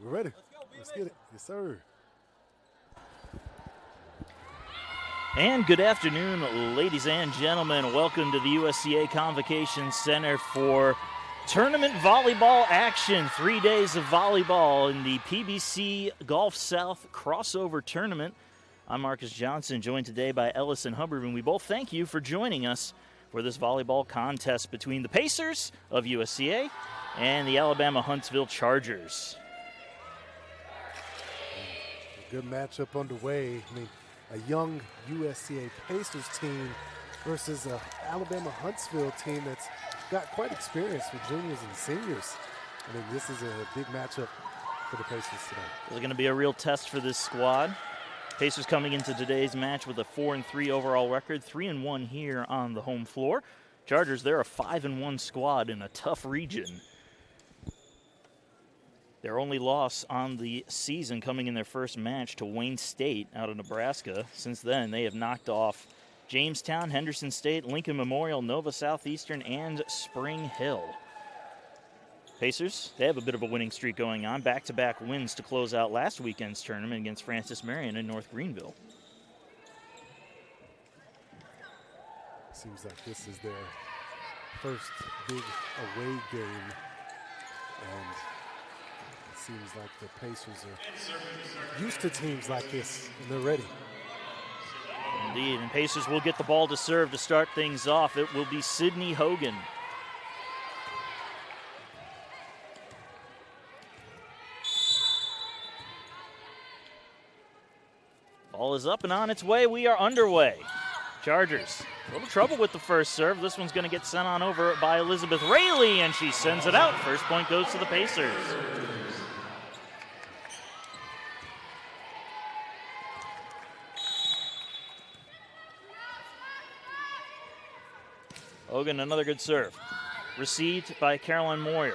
We're ready. Let's get it. Yes, sir. And good afternoon, ladies and gentlemen. Welcome to the USCA Convocation Center for tournament volleyball action. 3 days of volleyball in the PBC Gulf South crossover tournament. I'm Marcus Johnson, joined today by Ellison Hubbard, and we both thank you for joining us for this volleyball contest between the Pacers of USCA and the Alabama Huntsville Chargers. A good matchup underway. I mean, a young USCA Pacers team versus an Alabama Huntsville team that's got quite experience with juniors and seniors. I mean, this is a big matchup for the Pacers today. It's going to be a real test for this squad. Pacers coming into today's match with a 4-3 overall record, 3-1 here on the home floor. Chargers, they're a 5-1 squad in a tough region. Their only loss on the season coming in their first match to Wayne State out of Nebraska. Since then, they have knocked off Jamestown, Henderson State, Lincoln Memorial, Nova Southeastern, and Spring Hill. Pacers, they have a bit of a winning streak going on. Back-to-back wins to close out last weekend's tournament against Francis Marion in North Greenville. Seems like this is their first big away game. And it seems like the Pacers are used to teams like this, and they're ready. Indeed, and Pacers will get the ball to serve to start things off. It will be Sydney Hogan. Ball is up and on its way. We are underway. Chargers, a little trouble with the first serve. This one's going to get sent on over by Elizabeth Rayleigh, and she sends it out. First point goes to the Pacers. Hogan, another good serve. Received by Caroline Moyer.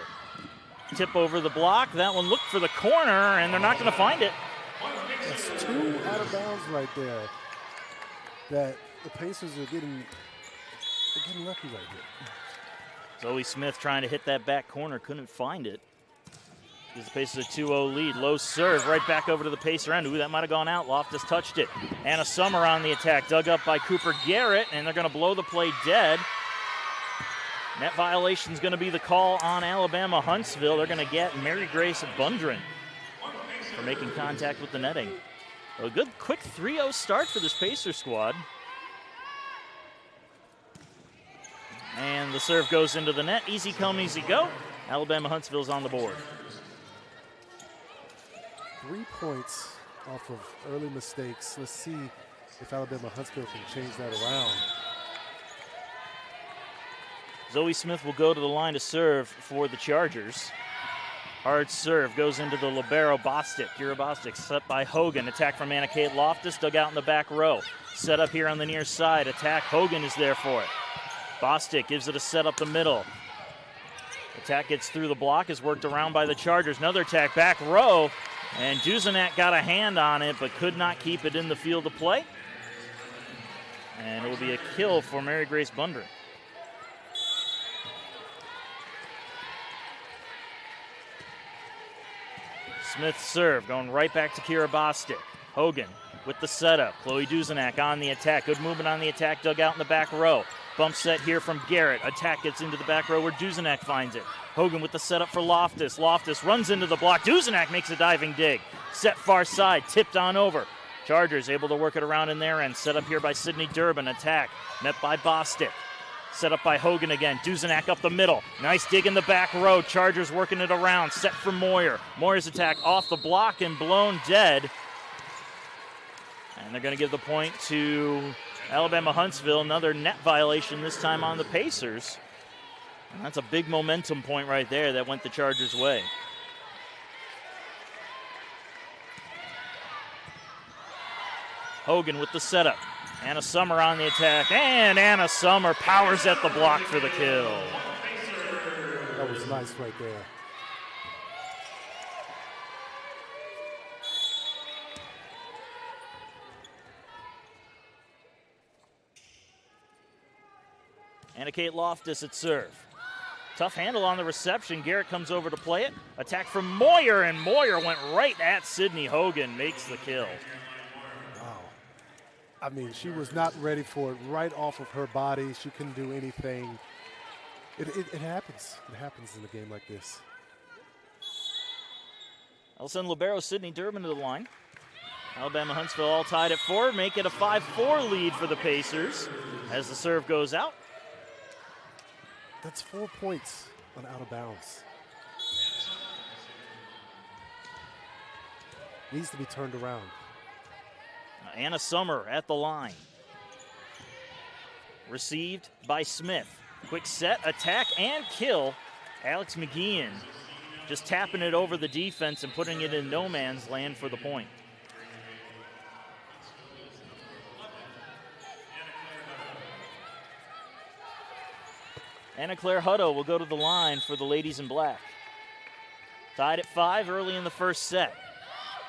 Tip over the block. That one looked for the corner, and they're not going to find it. That's two out of bounds right there that the Pacers are getting lucky right here. Zoe Smith trying to hit that back corner, couldn't find it. Gives the Pacers a 2-0 lead. Low serve right back over to the Pacer end. Ooh, that might have gone out. Loftus touched it. Anna Summer on the attack, dug up by Cooper Garrett, and they're going to blow the play dead. Net violation is going to be the call on Alabama Huntsville. They're going to get Mary Grace Bundren for making contact with the netting. A good quick 3-0 start for this Pacer squad. And the serve goes into the net. Easy come, easy go. Alabama Huntsville's on the board. 3 points off of early mistakes. Let's see if Alabama Huntsville can change that around. Zoe Smith will go to the line to serve for the Chargers. Hard serve goes into the libero Bostic. Kira Bostic set by Hogan. Attack from Anna Kate Loftus, dug out in the back row. Set up here on the near side. Attack, Hogan is there for it. Bostic gives it a set up the middle. Attack gets through the block, is worked around by the Chargers. Another attack, back row. And Duzenak got a hand on it, but could not keep it in the field of play. And it will be a kill for Mary Grace Bundren. Smith's serve going right back to Kira Bostic. Hogan with the setup. Chloe Duzenak on the attack. Good movement on the attack, dug out in the back row. Bump set here from Garrett. Attack gets into the back row where Duzenak finds it. Hogan with the setup for Loftus. Loftus runs into the block. Duzenak makes a diving dig. Set far side, tipped on over. Chargers able to work it around in their end. Set up here by Sydney Durbin. Attack met by Bostic. Set up by Hogan again. Duzenak up the middle. Nice dig in the back row. Chargers working it around. Set for Moyer. Moyer's attack off the block and blown dead. And they're going to give the point to Alabama Huntsville. Another net violation, this time on the Pacers. And that's a big momentum point right there that went the Chargers' way. Hogan with the setup. Anna Summer on the attack, and Anna Summer powers at the block for the kill. That was nice right there. Anna Kate Loftus at serve. Tough handle on the reception. Garrett comes over to play it. Attack from Moyer, and Moyer went right at Sydney Hogan, makes the kill. Wow. I mean, she was not ready for it right off of her body. She couldn't do anything. It happens. It happens in a game like this. I'll send libero Sydney Durbin to the line. Alabama Huntsville all tied at 4, make it a 5-4 lead for the Pacers as the serve goes out. That's 4 points on out of bounds. Needs to be turned around. Anna Summer at the line. Received by Smith. Quick set, attack, and kill. Alex McGeehan just tapping it over the defense and putting it in no man's land for the point. Anna Claire Hutto will go to the line for the ladies in black. Tied at 5 early in the first set.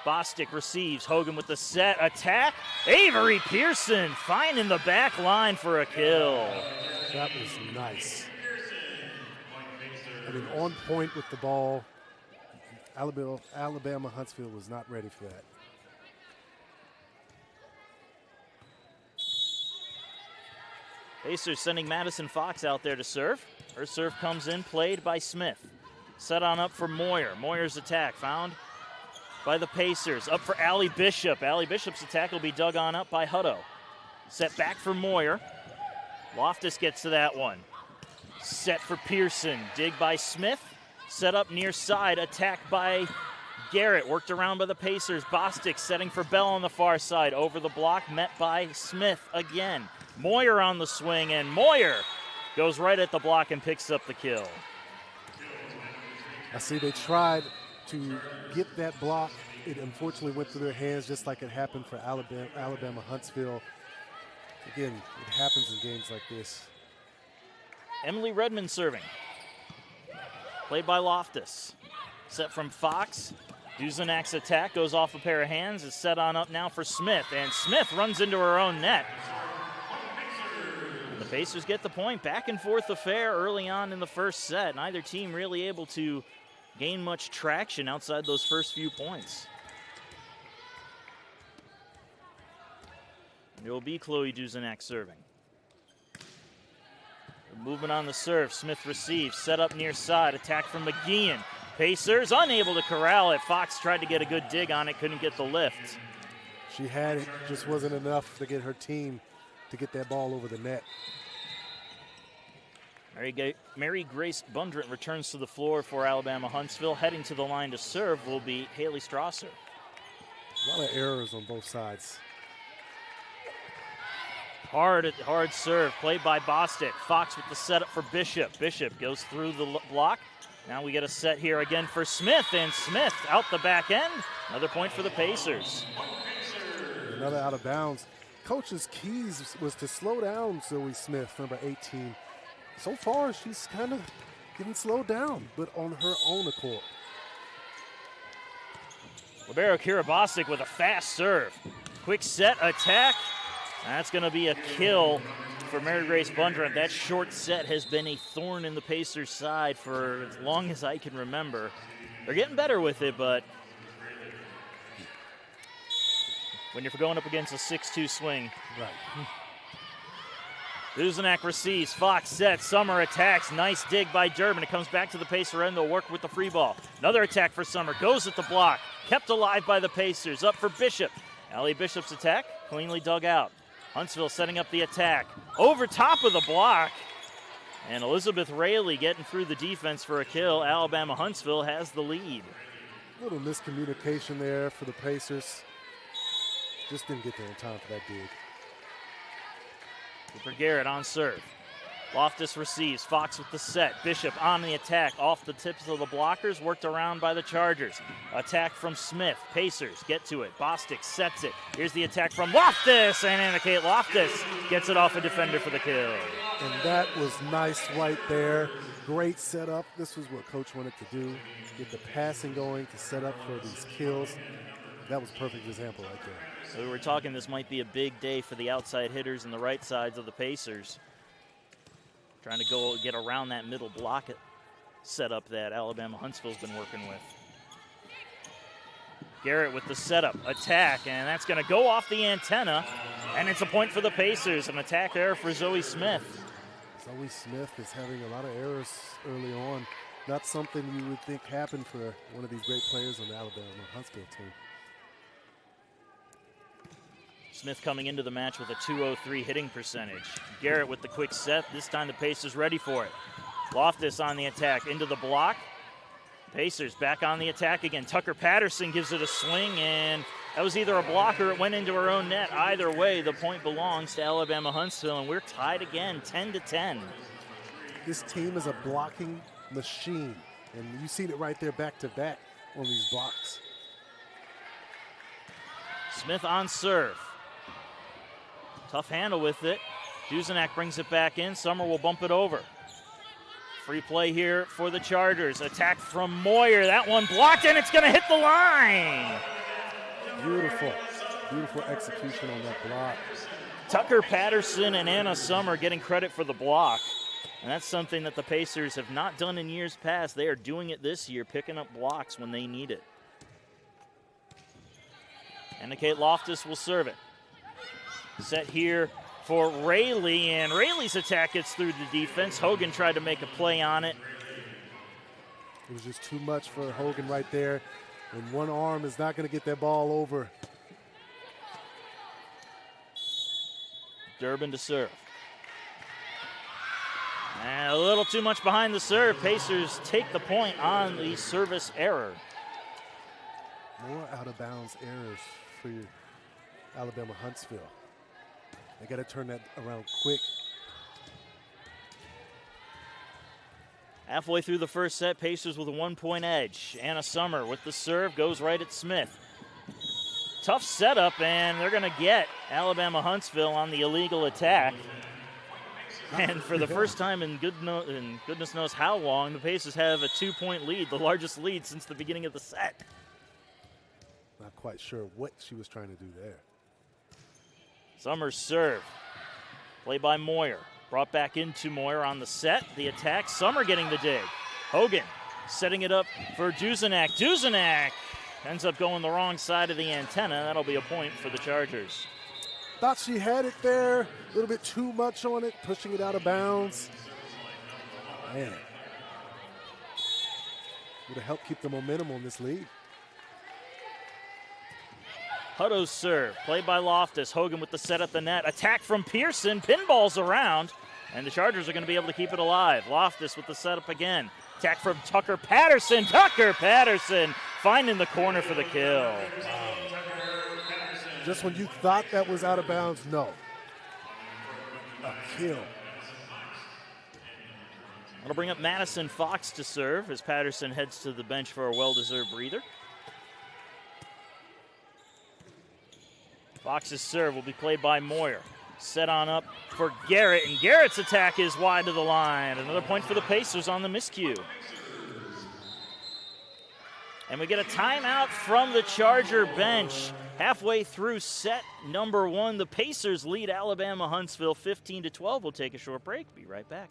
Bostic receives. Hogan with the set. Attack. Avery Pearson finding the back line for a kill. That was nice. I mean, on point with the ball. Alabama Huntsville was not ready for that. Pacers sending Madison Fox out there to serve. Her serve comes in, played by Smith. Set on up for Moyer. Moyer's attack found by the Pacers. Up for Allie Bishop. Allie Bishop's attack will be dug on up by Hutto. Set back for Moyer. Loftus gets to that one. Set for Pearson. Dig by Smith. Set up near side. Attack by Garrett. Worked around by the Pacers. Bostic setting for Bell on the far side. Over the block. Met by Smith again. Moyer on the swing, and Moyer goes right at the block and picks up the kill. I see they tried to get that block. It unfortunately went through their hands just like it happened for Alabama Huntsville. Again, it happens in games like this. Emily Redmond serving. Played by Loftus. Set from Fox. Duzenak's attack goes off a pair of hands. Is set on up now for Smith, and Smith runs into her own net. And the Pacers get the point. Back and forth affair early on in the first set. Neither team really able to gain much traction outside those first few points. It will be Chloe Duzenak serving. Movement on the serve. Smith receives. Set up near side. Attack from McGeehan. Pacers unable to corral it. Fox tried to get a good dig on it. Couldn't get the lift. She had it. Just wasn't enough to get her team to get that ball over the net. Mary Grace Bundrent returns to the floor for Alabama Huntsville. Heading to the line to serve will be Haley Strasser. A lot of errors on both sides. Hard serve, played by Bostic. Fox with the setup for Bishop. Bishop goes through the block. Now we get a set here again for Smith, and Smith out the back end. Another point for the Pacers. Another out of bounds. Coach's keys was to slow down Zoe Smith, number 18. So far, she's kind of getting slowed down, but on her own accord. Libero Kira Bostic with a fast serve. Quick set, attack. That's going to be a kill for Mary Grace Bundrent. That short set has been a thorn in the Pacers' side for as long as I can remember. They're getting better with it, but when you're going up against a 6-2 swing. Right. Duzenak receives. Fox sets. Summer attacks. Nice dig by Durbin. It comes back to the Pacer end. They'll work with the free ball. Another attack for Summer. Goes at the block. Kept alive by the Pacers. Up for Bishop. Allie Bishop's attack. Cleanly dug out. Huntsville setting up the attack. Over top of the block. And Elizabeth Rayleigh getting through the defense for a kill. Alabama Huntsville has the lead. A little miscommunication there for the Pacers. Just didn't get there in time for that dig. Cooper Garrett on serve. Loftus receives. Fox with the set. Bishop on the attack. Off the tips of the blockers. Worked around by the Chargers. Attack from Smith. Pacers get to it. Bostic sets it. Here's the attack from Loftus. And Anna-Kate Loftus gets it off a defender for the kill. And that was nice right there. Great setup. This was what Coach wanted to do. Get the passing going to set up for these kills. That was a perfect example right there. So we were talking this might be a big day for the outside hitters and the right sides of the Pacers. Trying to go get around that middle block setup that Alabama Huntsville's been working with. Garrett with the setup, attack, and that's going to go off the antenna, and it's a point for the Pacers. An attack error for Zoe Smith. Zoe Smith is having a lot of errors early on. Not something you would think happened for one of these great players on the Alabama Huntsville team. Smith coming into the match with a .203 hitting percentage. Garrett with the quick set. This time the Pacers ready for it. Loftus on the attack, into the block. Pacers back on the attack again. Tucker Patterson gives it a swing, and that was either a block or it went into her own net. Either way, the point belongs to Alabama Huntsville, and we're tied again, 10-10. This team is a blocking machine, and you've seen it right there back-to-back on these blocks. Smith on serve. Tough handle with it. Duzenak brings it back in. Summer will bump it over. Free play here for the Chargers. Attack from Moyer. That one blocked, and it's going to hit the line. Beautiful, beautiful execution on that block. Tucker Patterson and Anna Summer getting credit for the block. And that's something that the Pacers have not done in years past. They are doing it this year, picking up blocks when they need it. And Kate Loftus will serve it. Set here for Rayleigh, and Rayleigh's attack gets through the defense. Hogan tried to make a play on it. It was just too much for Hogan right there, and one arm is not going to get that ball over. Durbin to serve. And a little too much behind the serve. Pacers take the point on the service error. More out-of-bounds errors for Alabama Huntsville. They got to turn that around quick. Halfway through the first set, Pacers with a 1-point edge. Anna Summer with the serve, goes right at Smith. Tough setup, and they're going to get Alabama Huntsville on the illegal attack. And for the first time in goodness knows how long, the Pacers have a 2-point lead, the largest lead since the beginning of the set. Not quite sure what she was trying to do there. Summers serve. Play by Moyer. Brought back into Moyer on the set. The attack. Summer getting the dig. Hogan setting it up for Duzenak. Duzenak ends up going the wrong side of the antenna. That'll be a point for the Chargers. Thought she had it there. A little bit too much on it. Pushing it out of bounds. Man. Would have helped keep the momentum on this lead. Hutto's serve, played by Loftus. Hogan with the set at the net. Attack from Pearson, pinballs around, and the Chargers are going to be able to keep it alive. Loftus with the setup again. Attack from Tucker Patterson. Tucker Patterson finding the corner for the kill. Just when you thought that was out of bounds, no. A kill. That'll bring up Madison Fox to serve as Patterson heads to the bench for a well-deserved breather. Fox's serve will be played by Moyer. Set on up for Garrett, and Garrett's attack is wide to the line. Another point for the Pacers on the miscue. And we get a timeout from the Charger bench. Halfway through set number 1, the Pacers lead Alabama Huntsville 15-12. We'll take a short break. Be right back.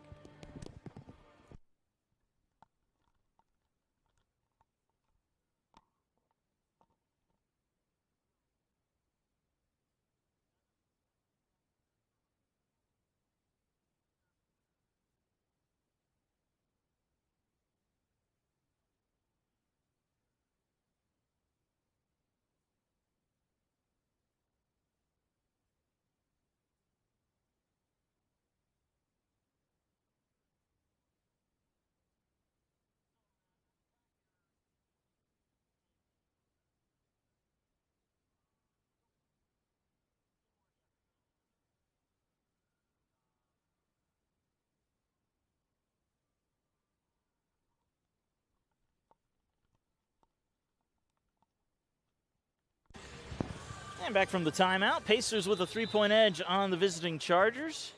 And back from the timeout, Pacers with a 3-point edge on the visiting Chargers.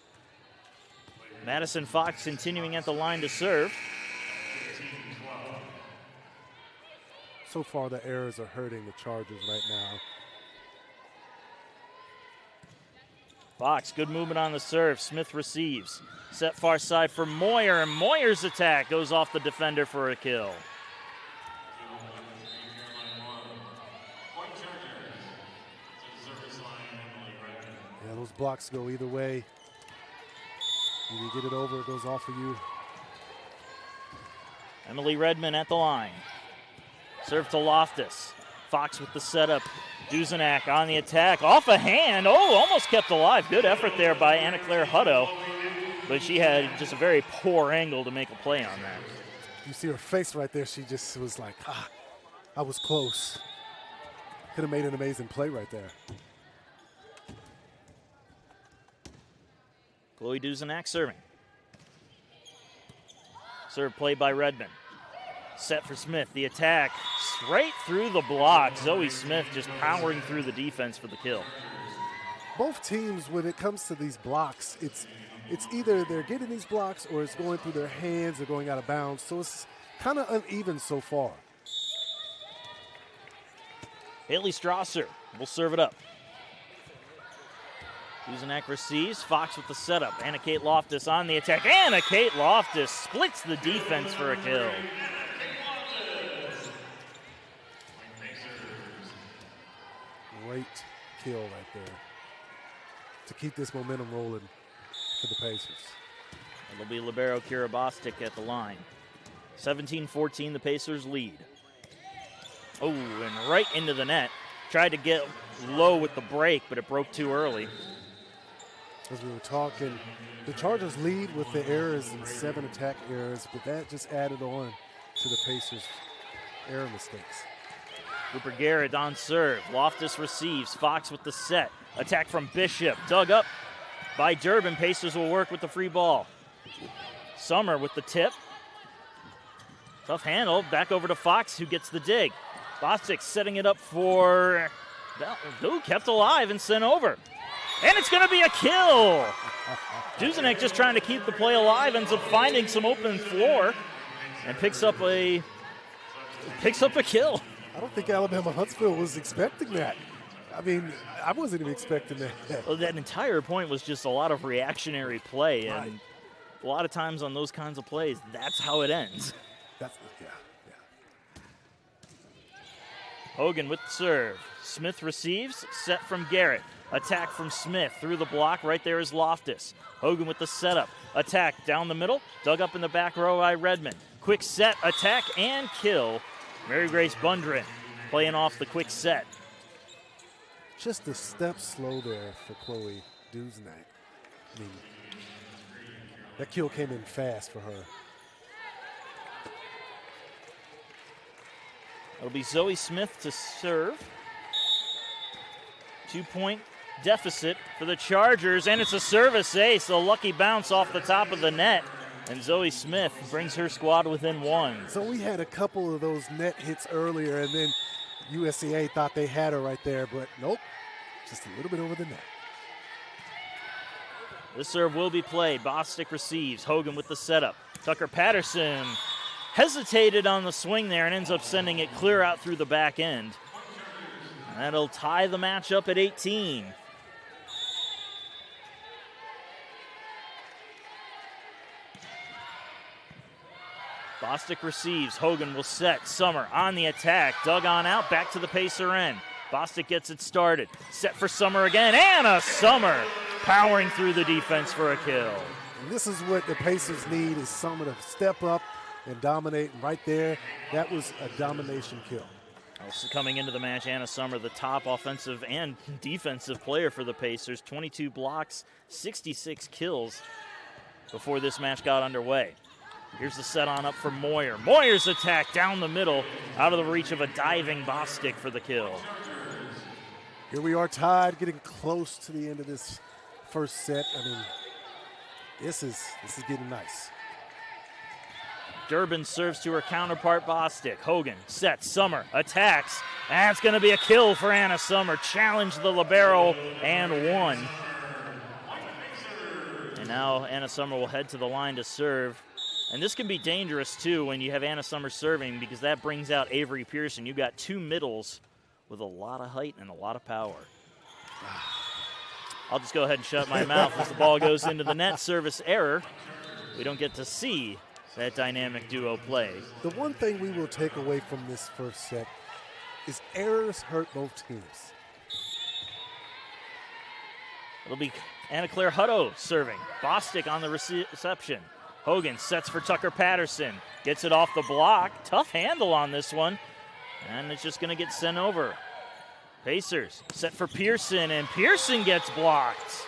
Madison Fox continuing at the line to serve. So far, the errors are hurting the Chargers right now. Fox, good movement on the serve. Smith receives. Set far side for Moyer, and Moyer's attack goes off the defender for a kill. Yeah, those blocks go either way. You get it over, it goes off of you. Emily Redmond at the line. Serve to Loftus. Fox with the setup. Duzenak on the attack. Off a hand. Oh, almost kept alive. Good effort there by Anna Claire Hutto. But she had just a very poor angle to make a play on that. You see her face right there. She just was like, I was close. Could have made an amazing play right there. Chloe Duzenak serving. Serve played by Redmond. Set for Smith. The attack straight through the block. Zoe Smith just powering through the defense for the kill. Both teams, when it comes to these blocks, it's either they're getting these blocks or it's going through their hands or going out of bounds. So it's kind of uneven so far. Haley Strasser will serve it up. Duzenak receives. Fox with the setup. Anna Kate Loftus on the attack. Anna Kate Loftus splits the defense for a kill. Great kill right there to keep this momentum rolling for the Pacers. It'll be libero Kira Bostic at the line. 17-14, the Pacers lead. Oh, and right into the net. Tried to get low with the break, but it broke too early. As we were talking, the Chargers lead with the errors and 7 attack errors, but that just added on to the Pacers' error mistakes. Cooper Garrett on serve. Loftus receives. Fox with the set. Attack from Bishop. Dug up by Durbin. Pacers will work with the free ball. Summer with the tip. Tough handle. Back over to Fox, who gets the dig. Bostic setting it up for... Who kept alive and sent over. And it's going to be a kill. Duzenak just trying to keep the play alive, ends up finding some open floor and picks up a kill. I don't think Alabama Huntsville was expecting that. I mean, I wasn't even expecting that. Well, that entire point was just a lot of reactionary play, and right. A lot of times on those kinds of plays, that's how it ends. Yeah. Hogan with the serve. Smith receives, set from Garrett. Attack from Smith through the block. Right there is Loftus. Hogan with the setup. Attack down the middle. Dug up in the back row by Redmond. Quick set, attack, and kill. Mary Grace Bundren playing off the quick set. Just a step slow there for Chloe Duzenak. I mean, that kill came in fast for her. It'll be Zoe Smith to serve. 2-point deficit for the Chargers, and it's a service ace. A lucky bounce off the top of the net, and Zoe Smith brings her squad within 1. So we had a couple of those net hits earlier, and then USCA thought they had her right there, but nope, just a little bit over the net. This serve will be played. Bostic receives. Hogan with the setup. Tucker Patterson hesitated on the swing there and ends up sending it clear out through the back end. That'll tie the match up at 18. Bostic receives. Hogan will set. Summer on the attack. Dug on out. Back to the Pacer end. Bostic gets it started. Set for Summer again. Anna Summer powering through the defense for a kill. And this is what the Pacers need, is Summer to step up and dominate. And right there, that was a domination kill. Also coming into the match, Anna Summer, the top offensive and defensive player for the Pacers. 22 blocks, 66 kills before this match got underway. Here's the set on up for Moyer. Moyer's attack down the middle, out of the reach of a diving Bostic for the kill. Here we are tied, getting close to the end of this first set. I mean, this is getting nice. Durbin serves to her counterpart, Bostic. Hogan sets, Summer attacks. That's going to be a kill for Anna Summer. Challenged the libero and won. And now Anna Summer will head to the line to serve. And this can be dangerous, too, when you have Anna Summer serving, because that brings out Avery Pearson. You've got two middles with a lot of height and a lot of power. I'll just go ahead and shut my mouth as the ball goes into the net. Service error. We don't get to see that dynamic duo play. The one thing we will take away from this first set is errors hurt both teams. It'll be Anna Claire Hutto serving. Bostic on the reception. Hogan sets for Tucker Patterson. Gets it off the block. Tough handle on this one. And it's just going to get sent over. Pacers set for Pearson, and Pearson gets blocked.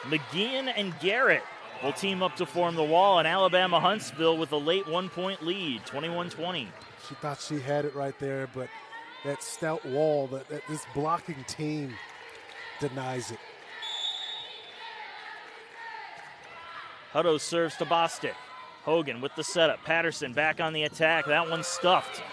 McGeehan and Garrett will team up to form the wall, and Alabama Huntsville with a late 1-point lead, 21-20. She thought she had it right there, but that stout wall, that this blocking team denies it. Hutto serves to Bostic. Hogan with the setup. Patterson back on the attack. That one's stuffed.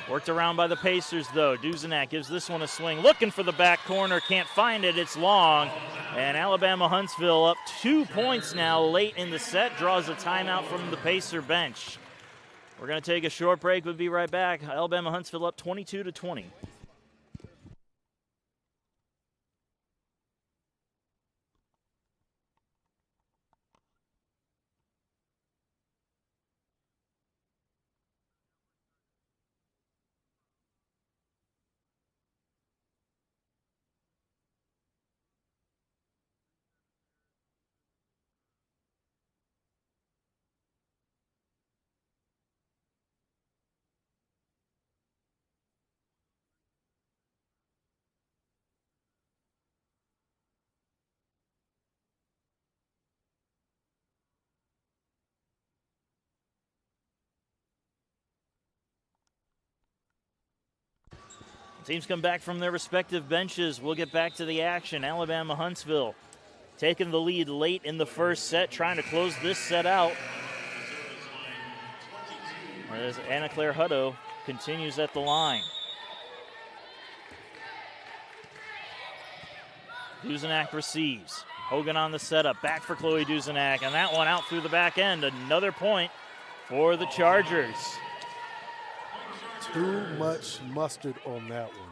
Worked around by the Pacers, though. Duzenak gives this one a swing. Looking for the back corner. Can't find it. It's long. And Alabama Huntsville up 2 points now late in the set. Draws a timeout from the Pacer bench. We're going to take a short break. We'll be right back. Alabama Huntsville up 22-20. Teams come back from their respective benches. We'll get back to the action. Alabama Huntsville taking the lead late in the first set, trying to close this set out. As Anna Claire Hutto continues at the line. Duzenak receives. Hogan on the setup. Back for Chloe Duzenak. And that one out through the back end. Another point for the Chargers. Too much mustard on that one.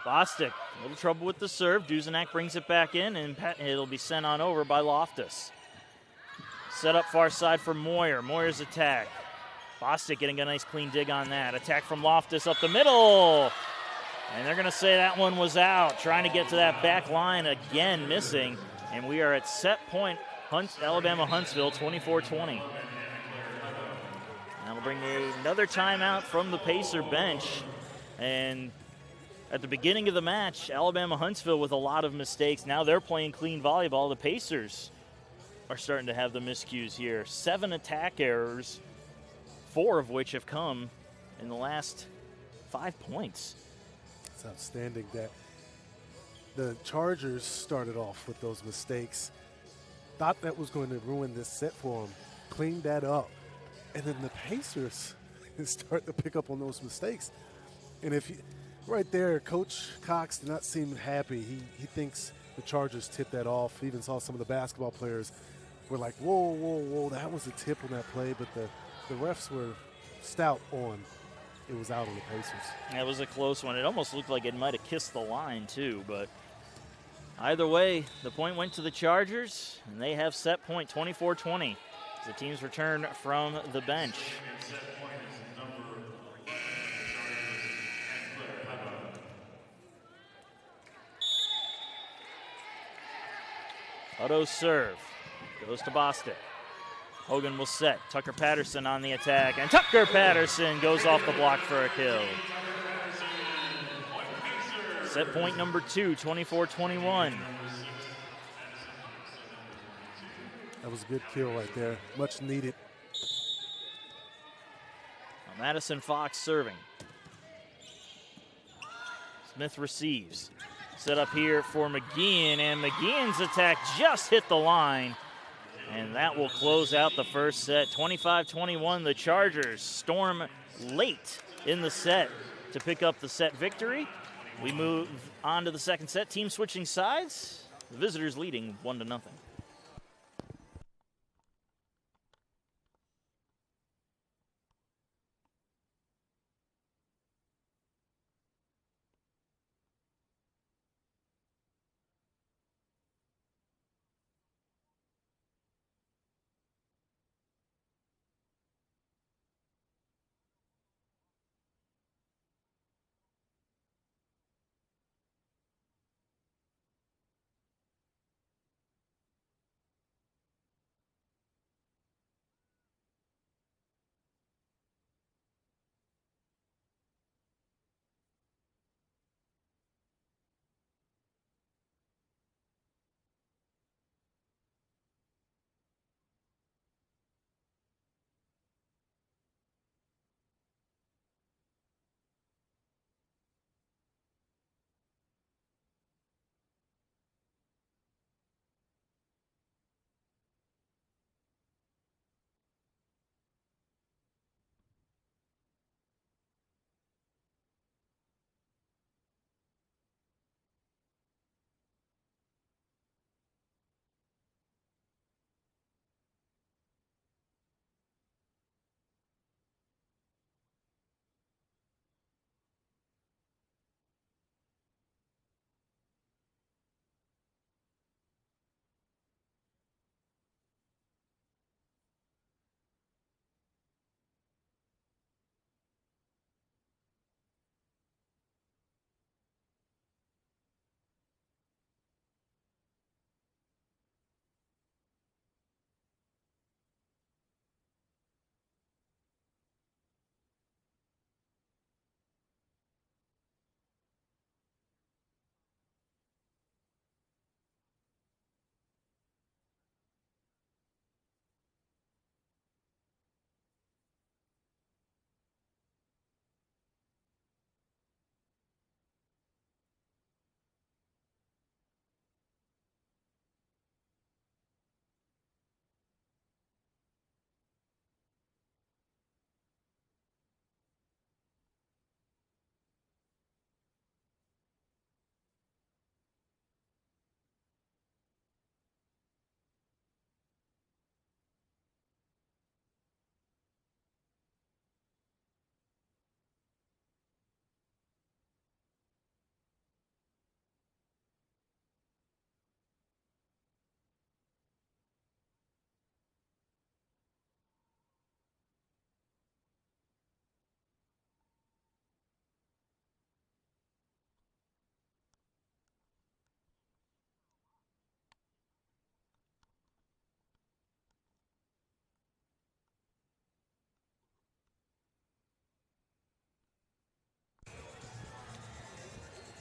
Bostic, a little trouble with the serve. Duzenak brings it back in, and it'll be sent on over by Loftus. Set up far side for Moyer. Moyer's attack. Bostic getting a nice clean dig on that. Attack from Loftus up the middle. And they're going to say that one was out. Trying to get to that back line again, missing. And we are at set point. Alabama Huntsville 24-20. That'll bring another timeout from the Pacer bench. And at the beginning of the match, Alabama Huntsville with a lot of mistakes. Now they're playing clean volleyball. The Pacers are starting to have the miscues here. 7 attack errors, 4 of which have come in the last 5 points. It's outstanding that the Chargers started off with those mistakes. Thought that was going to ruin this set for them. Cleaned that up. And then the Pacers start to pick up on those mistakes. And if you, right there, Coach Cox did not seem happy. He thinks the Chargers tipped that off. Even saw some of the basketball players were like, whoa, whoa, whoa, that was a tip on that play. But the refs were stout on it was out on the Pacers. That was a close one. It almost looked like it might have kissed the line too, but either way, the point went to the Chargers, and they have set point 24-20 as the teams return from the bench. Hutto's serve goes to Bostic. Hogan will set. Tucker Patterson on the attack, and Tucker Patterson goes off the block for a kill. Set point number 2, 24-21. That was a good kill right there. Much needed. Madison Fox serving. Smith receives. Set up here for McGeehan, and McGeehan's attack just hit the line. And that will close out the first set. 25-21, the Chargers storm late in the set to pick up the set victory. We move on to the second set. Team switching sides. The visitors leading 1-0.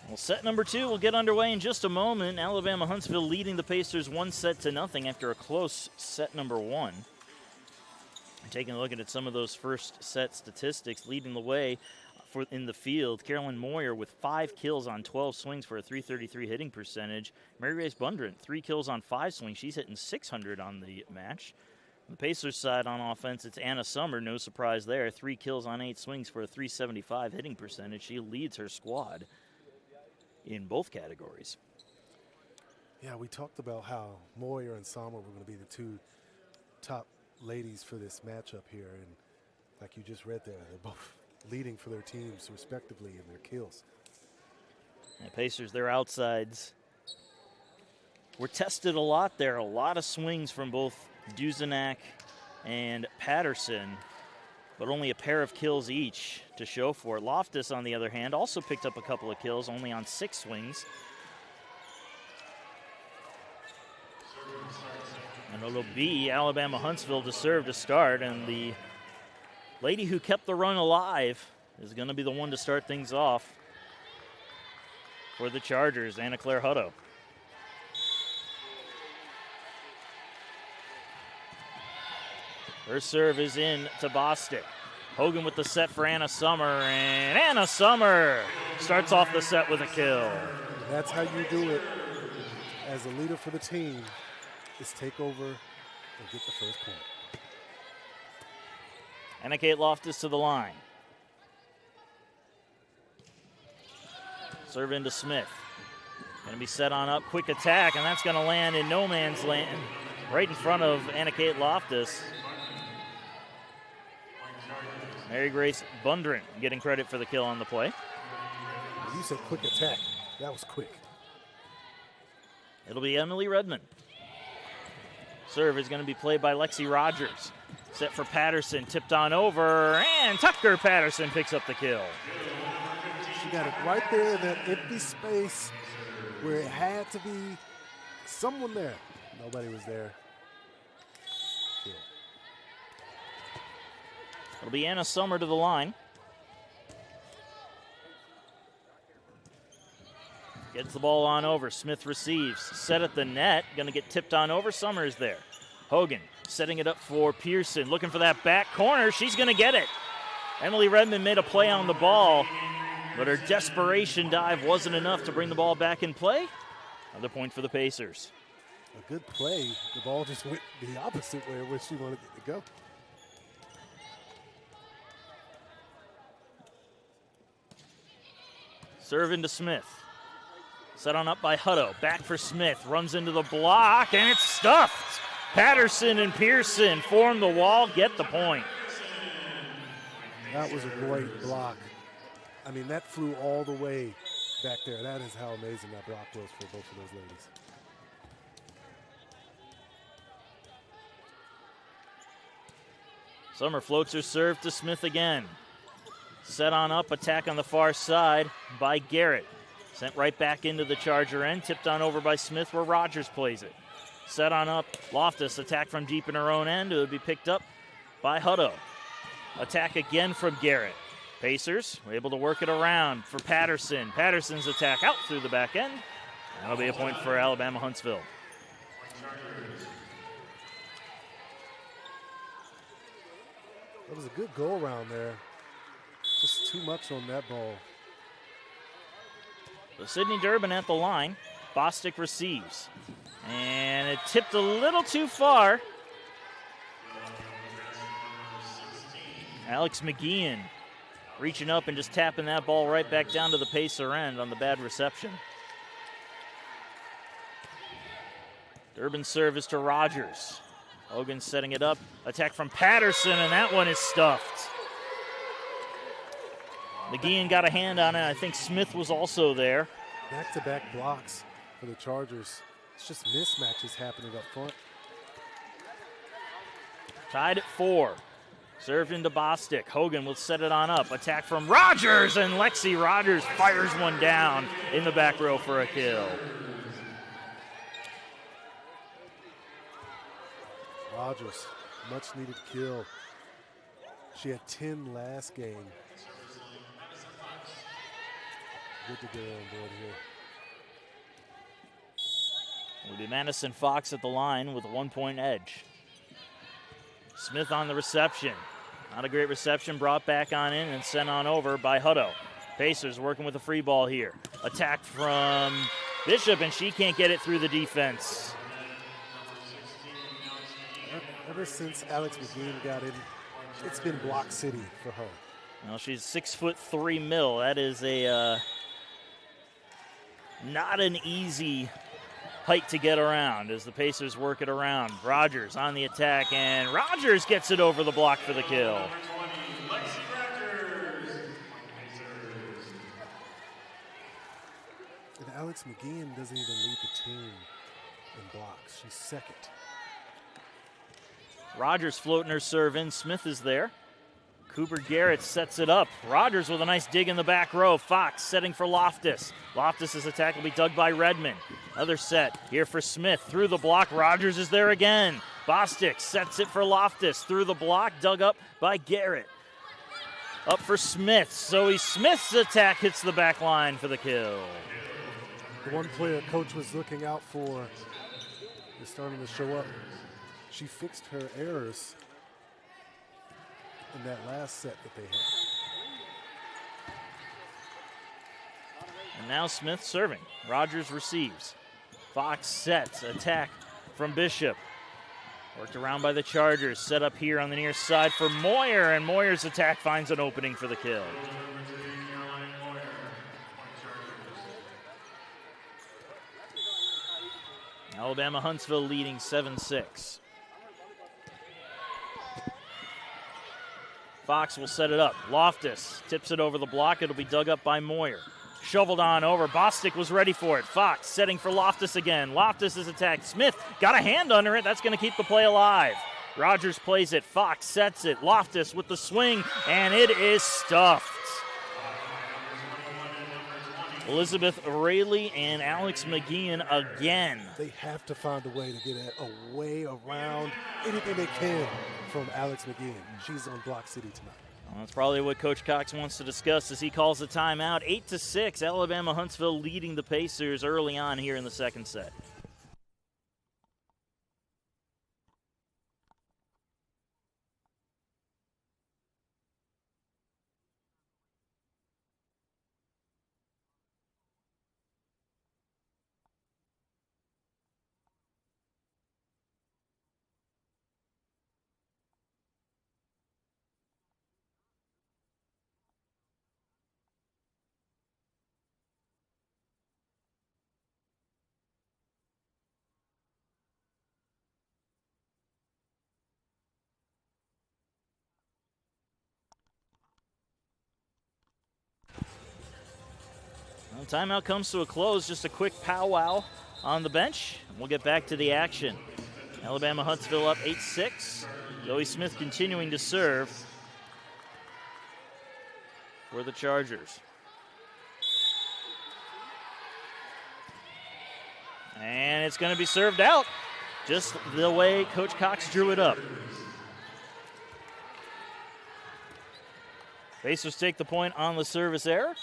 Well, set number 2 will get underway in just a moment. Alabama Huntsville leading the Pacers 1-0 after a close set number 1. Taking a look at some of those first set statistics, leading the way in the field, Carolyn Moyer with 5 kills on 12 swings for a .333 hitting percentage. Mary Grace Bundren, 3 kills on 5 swings. She's hitting .600 on the match. On the Pacers side on offense, it's Anna Summer, no surprise there. 3 kills on 8 swings for a .375 hitting percentage. She leads her squad in both categories. Yeah, we talked about how Moyer and Sommer were going to be the 2 top ladies for this matchup here, and like you just read there, they're both leading for their teams respectively in their kills. And Pacers, their outsides were tested a lot there. A lot of swings from both Duzenak and Patterson, but only a pair of kills each to show for it. Loftus, on the other hand, also picked up a couple of kills, only on 6 swings. And it'll be Alabama Huntsville to serve to start, and the lady who kept the run alive is going to be the one to start things off for the Chargers, Anna Claire Hutto. Her serve is in to Bostic. Hogan with the set for Anna Summer, and Anna Summer starts off the set with a kill. That's how you do it as a leader for the team, is take over and get the first point. Anna Kate Loftus to the line. Serve into Smith. Going to be set on up, quick attack, and that's going to land in no man's land right in front of Anna Kate Loftus. Mary Grace Bundren getting credit for the kill on the play. You said quick attack. That was quick. It'll be Emily Redmond. Serve is going to be played by Lexi Rogers. Set for Patterson, tipped on over, and Tucker Patterson picks up the kill. She got it right there in that empty space where it had to be someone there. Nobody was there. Kill. It'll be Anna Summer to the line. Gets the ball on over. Smith receives. Set at the net. Going to get tipped on over. Summers there. Hogan setting it up for Pearson. Looking for that back corner. She's going to get it. Emily Redmond made a play on the ball, but her desperation dive wasn't enough to bring the ball back in play. Another point for the Pacers. A good play. The ball just went the opposite way of where she wanted it to go. Serve into Smith. Set on up by Hutto. Back for Smith. Runs into the block, and it's stuffed. Patterson and Pearson form the wall, get the point. That was a great block. I mean, that flew all the way back there. That is how amazing that block was for both of those ladies. Summer floats her serve to Smith again. Set on up, attack on the far side by Garrett. Sent right back into the Charger end, tipped on over by Smith where Rogers plays it. Set on up, Loftus, attack from deep in her own end. It would be picked up by Hutto. Attack again from Garrett. Pacers were able to work it around for Patterson. Patterson's attack out through the back end. That'll be a point for Alabama Huntsville. That was a good go around there. Just too much on that ball. So Sydney Durbin at the line. Bostic receives. And it tipped a little too far. Alex McGeehan reaching up and just tapping that ball right back down to the Pacer end on the bad reception. Durbin's service to Rogers. Hogan setting it up. Attack from Patterson, and that one is stuffed. McGeehan got a hand on it. I think Smith was also there. Back-to-back blocks for the Chargers. It's just mismatches happening up front. Tied at 4. Served into Bostic. Hogan will set it on up. Attack from Rogers, and Lexi Rogers fires one down in the back row for a kill. Rogers, much needed kill. She had 10 last game. Good to get her on board here. It'll be Madison Fox at the line with a 1-point edge. Smith on the reception. Not a great reception, brought back on in and sent on over by Hutto. Pacers working with a free ball here. Attack from Bishop, and she can't get it through the defense. Ever since Alex McGinn got in, it's been block city for her. Well, she's 6'3" mil. That is a not an easy height to get around as the Pacers work it around. Rogers on the attack, and Rogers gets it over the block for the kill. And Alex McGinn doesn't even lead the team in blocks. She's second. Rogers floating her serve in. Smith is there. Cooper Garrett sets it up. Rogers with a nice dig in the back row. Fox setting for Loftus. Loftus's attack will be dug by Redmond. Another set here for Smith. Through the block. Rogers is there again. Bostic sets it for Loftus. Through the block. Dug up by Garrett. Up for Smith. Zoe Smith's attack hits the back line for the kill. The one player coach was looking out for is starting to show up. She fixed her errors in that last set that they had. And now Smith serving. Rogers receives. Fox sets. Attack from Bishop. Worked around by the Chargers. Set up here on the near side for Moyer, and Moyer's attack finds an opening for the kill. Alabama Huntsville leading 7-6. Fox will set it up. Loftus tips it over the block. It'll be dug up by Moyer. Shoveled on over. Bostic was ready for it. Fox setting for Loftus again. Loftus is attacked. Smith got a hand under it. That's going to keep the play alive. Rogers plays it. Fox sets it. Loftus with the swing, and it is stuffed. Elizabeth Rayleigh and Alex McGinn again. They have to find a way to get it away, around, anything they can from Alex McGinn. She's on block city tonight. Well, that's probably what Coach Cox wants to discuss as he calls the timeout. 8-6, Alabama Huntsville leading the Pacers early on here in the second set. Well, timeout comes to a close. Just a quick powwow on the bench. We'll get back to the action. Alabama Huntsville up 8-6. Zoe Smith continuing to serve for the Chargers. And it's going to be served out just the way Coach Cox drew it up. Pacers take the point on the service error.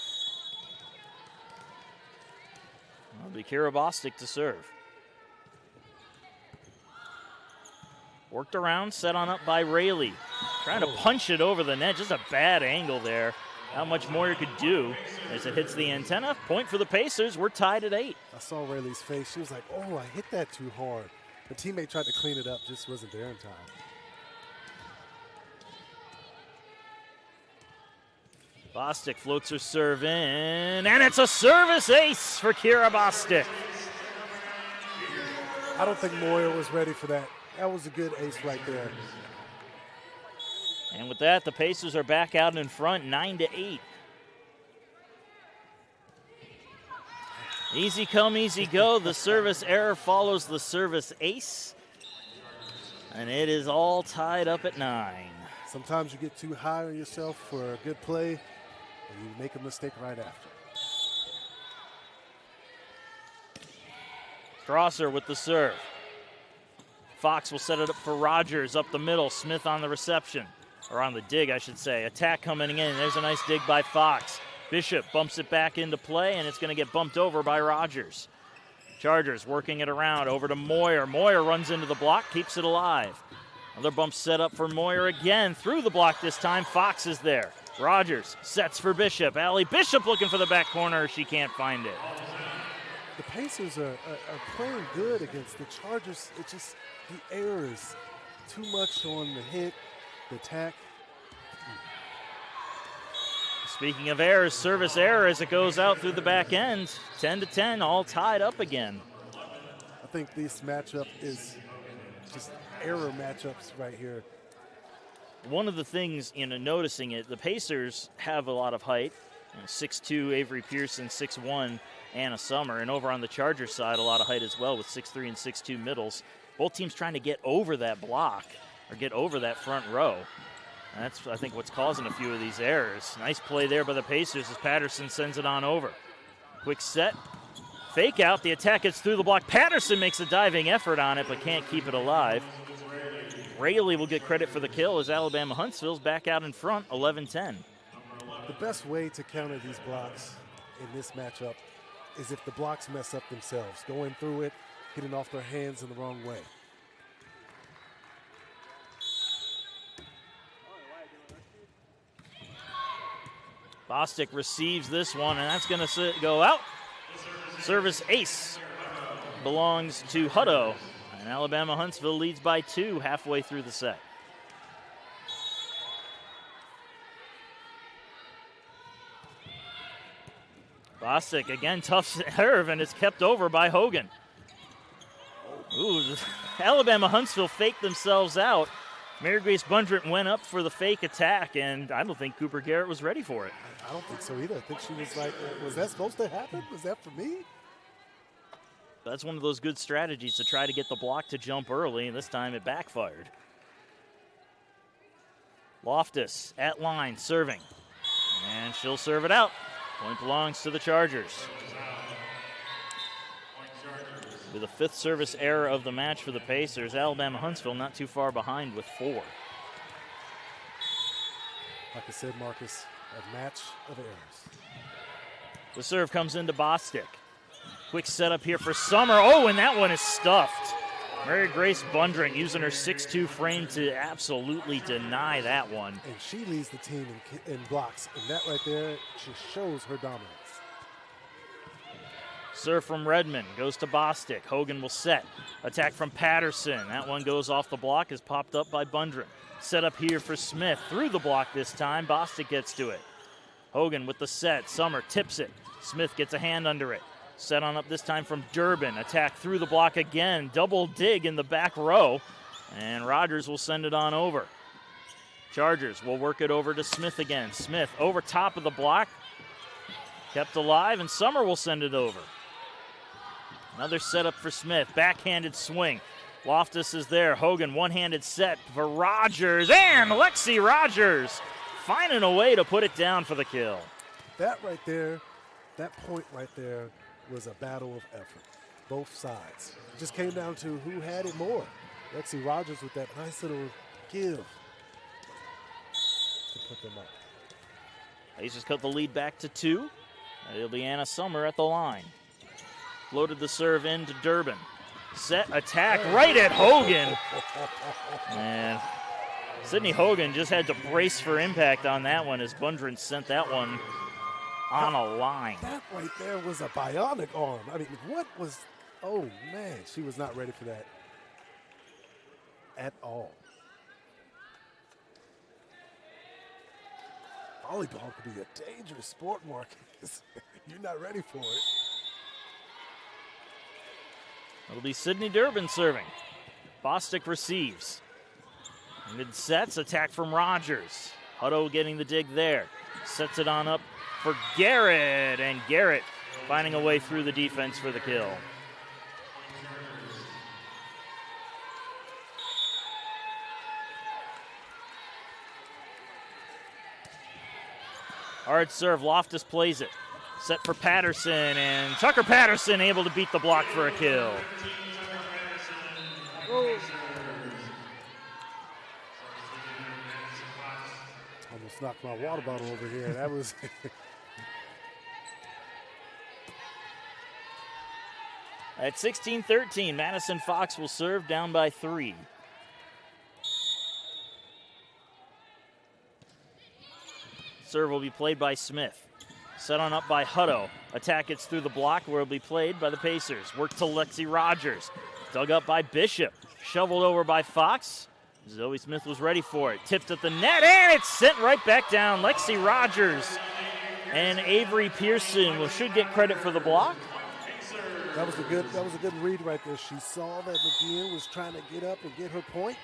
It'll be Kira Bostic to serve. Worked around, set on up by Rayleigh. Trying to punch it over the net. Just a bad angle there. How much more you could do as it hits the antenna. Point for the Pacers. We're tied at 8. I saw Rayleigh's face. She was like, oh, I hit that too hard. The teammate tried to clean it up, just wasn't there in time. Bostic floats her serve in, and it's a service ace for Kira Bostic. I don't think Moyer was ready for that. That was a good ace right there. And with that, the Pacers are back out in front, 9-8. Easy come, easy go. The service error follows the service ace. And it is all tied up at 9. Sometimes you get too high on yourself for a good play, and you make a mistake right after. Strasser with the serve. Fox will set it up for Rogers up the middle. Smith on the reception, or on the dig, I should say. Attack coming in. There's a nice dig by Fox. Bishop bumps it back into play, and it's going to get bumped over by Rogers. Chargers working it around over to Moyer. Moyer runs into the block, keeps it alive. Another bump set up for Moyer again. Through the block this time, Fox is there. Rogers sets for Bishop. Allie Bishop looking for the back corner. She can't find it. The Pacers are playing good against the Chargers. It's just the errors. Too much on the hit, the attack. Speaking of errors, service error as it goes out through the back end. 10-10, all tied up again. I think this matchup is just error matchups right here. One of the things, noticing it, the Pacers have a lot of height. 6'2", Avery Pearson, 6'1", Anna Summer. And over on the Chargers side, a lot of height as well with 6'3" and 6'2" middles. Both teams trying to get over that block or get over that front row. And that's, I think, what's causing a few of these errors. Nice play there by the Pacers as Patterson sends it on over. Quick set, fake out, the attack gets through the block. Patterson makes a diving effort on it but can't keep it alive. Rayleigh will get credit for the kill as Alabama Huntsville's back out in front, 11-10. The best way to counter these blocks in this matchup is if the blocks mess up themselves, going through it, getting off their hands in the wrong way. Bostic receives this one, and that's going to go out. Service ace belongs to Hutto, and Alabama Huntsville leads by 2 halfway through the set. Bostic again, tough serve, and it's kept over by Hogan. Ooh, Alabama Huntsville faked themselves out. Mary Grace Bundren went up for the fake attack, and I don't think Cooper Garrett was ready for it. I don't think so either. I think she was like, was that supposed to happen? Was that for me? That's one of those good strategies to try to get the block to jump early, and this time it backfired. Loftus at line, serving. And she'll serve it out. Point belongs to the Chargers. With a 5th service error of the match for the Pacers, Alabama Huntsville not too far behind with 4. Like I said, Marcus, a match of errors. The serve comes into Bostic. Quick setup here for Summer. Oh, and that one is stuffed. Mary Grace Bundren using her 6'2" frame to absolutely deny that one. And she leads the team in blocks, and that right there just shows her dominance. Serve from Redmond goes to Bostic. Hogan will set. Attack from Patterson. That one goes off the block, is popped up by Bundren. Set up here for Smith. Through the block this time. Bostic gets to it. Hogan with the set. Summer tips it. Smith gets a hand under it. Set on up this time from Durbin. Attack through the block again. Double dig in the back row. And Rogers will send it on over. Chargers will work it over to Smith again. Smith over top of the block. Kept alive, and Summer will send it over. Another setup for Smith. Backhanded swing. Loftus is there. Hogan one-handed set for Rogers. And Lexi Rogers finding a way to put it down for the kill. That right there, that point right there was a battle of effort. Both sides. It just came down to who had it more. Lexi Rogers with that nice little give to put them up. Pacers cut the lead back to 2. It'll be Anna Summer at the line. Floated the serve into Durbin. Set, attack, right at Hogan. And Sydney Hogan just had to brace for impact on that one as Bundren sent that one on a line. That right there was a bionic arm. I mean, what was, oh man, she was not ready for that at all. Volleyball could be a dangerous sport, Marcus. You're not ready for it. It'll be Sydney Durbin serving. Bostic receives. Mid sets, attack from Rogers. Hutto getting the dig there. Sets it on up for Garrett, and Garrett finding a way through the defense for the kill. Hard serve, Loftus plays it. Set for Patterson, and Tucker Patterson able to beat the block for a kill. Oh. Almost knocked my water bottle over here. That was At 16-13, Madison Fox will serve down by 3. Serve will be played by Smith. Set on up by Hutto. Attack gets through the block where it will be played by the Pacers. Work to Lexi Rogers. Dug up by Bishop. Shoveled over by Fox. Zoe Smith was ready for it. Tipped at the net, and it's sent right back down. Lexi Rogers and Avery Pearson should get credit for the block. That was a good read right there. She saw that McGeehan was trying to get up and get her point.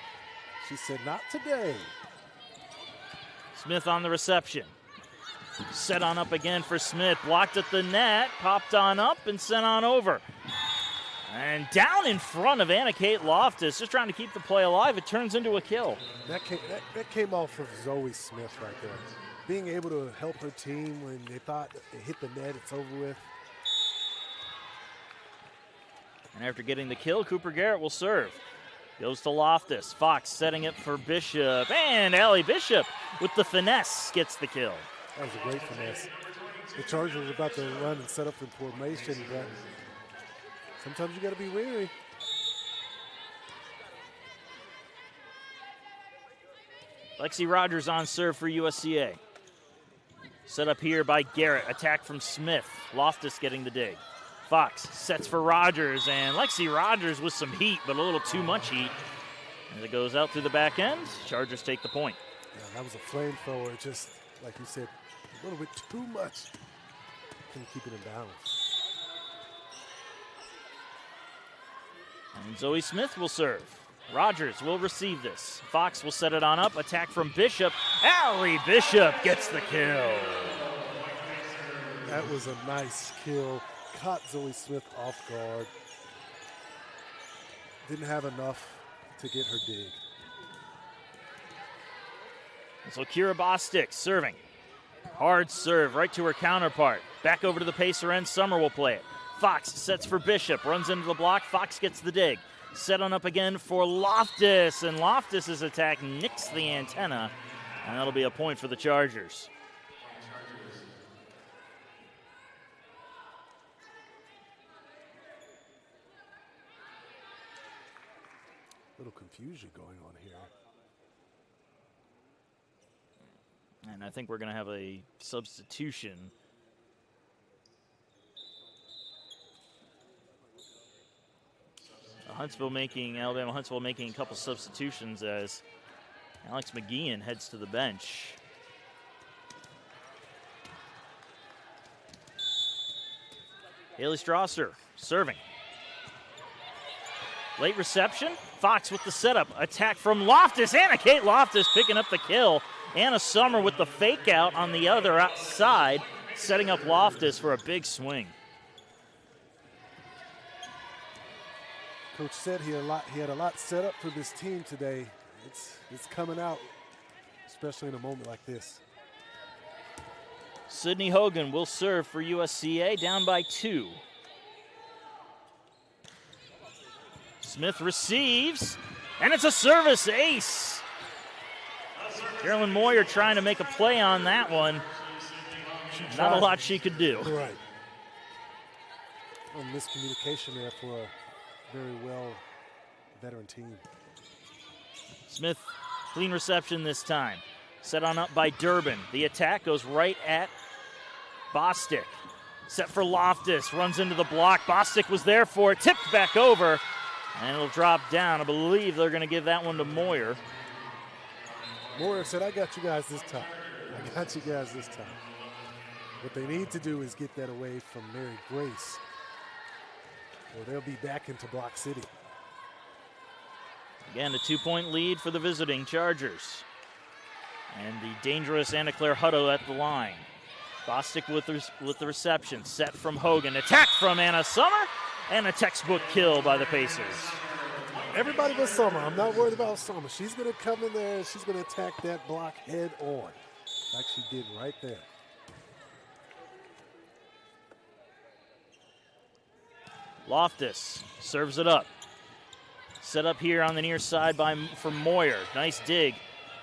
She said, not today. Smith on the reception. Set on up again for Smith. Blocked at the net, popped on up and sent on over. And down in front of Anna Kate Loftus, just trying to keep the play alive. It turns into a kill. That came off of Zoe Smith right there. Being able to help her team when they thought it hit the net, it's over with. And after getting the kill, Cooper Garrett will serve. Goes to Loftus. Fox setting it for Bishop. And Allie Bishop with the finesse gets the kill. That was a great finesse. The Chargers were about to run and set up in formation, but sometimes you got to be wary. Lexi Rogers on serve for USCA. Set up here by Garrett. Attack from Smith. Loftus getting the dig. Fox sets for Rogers, and Lexi Rogers with some heat, but a little too much heat. As it goes out through the back end, Chargers take the point. Yeah, that was a flamethrower. Just, like you said, a little bit too much. Couldn't keep it in balance. And Zoe Smith will serve. Rogers will receive this. Fox will set it on up. Attack from Bishop. Allie Bishop gets the kill. That was a nice kill. Caught Zoe Smith off guard. Didn't have enough to get her dig. So Kira Bostic serving. Hard serve right to her counterpart. Back over to the Pacer end. Summer will play it. Fox sets for Bishop. Runs into the block. Fox gets the dig. Set on up again for Loftus. And Loftus's attack nicks the antenna. And that'll be a point for the Chargers. Little confusion going on here. And I think we're going to have a substitution. Alabama Huntsville making a couple substitutions as Alex McGeehan heads to the bench. Haley Strasser serving. Late reception. Fox with the setup. Attack from Loftus. Anna Kate Loftus picking up the kill. Anna Summer with the fake out on the other outside, setting up Loftus for a big swing. Coach said he had a lot set up for this team today. It's coming out, especially in a moment like this. Sydney Hogan will serve for USCA, down by 2. Smith receives, and it's a service ace. Carolyn Moyer trying to make a play on that one. Not a lot she could do. Right. A miscommunication there for a very well veteran team. Smith, clean reception this time. Set on up by Durbin. The attack goes right at Bostic. Set for Loftus, runs into the block. Bostic was there for it, tipped back over, and it'll drop down. I believe they're going to give that one to Moyer. Moyer said, I got you guys this time. What they need to do is get that away from Mary Grace, or they'll be back into Block City. Again, a 2-point lead for the visiting Chargers. And the dangerous Anna Claire Hutto at the line. Bostic with the reception. Set from Hogan. Attack from Anna Summer. And a textbook kill by the Pacers. Everybody but Summer. I'm not worried about Summer. She's going to come in there and she's going to attack that block head on, like she did right there. Loftus serves it up. Set up here on the near side for Moyer. Nice dig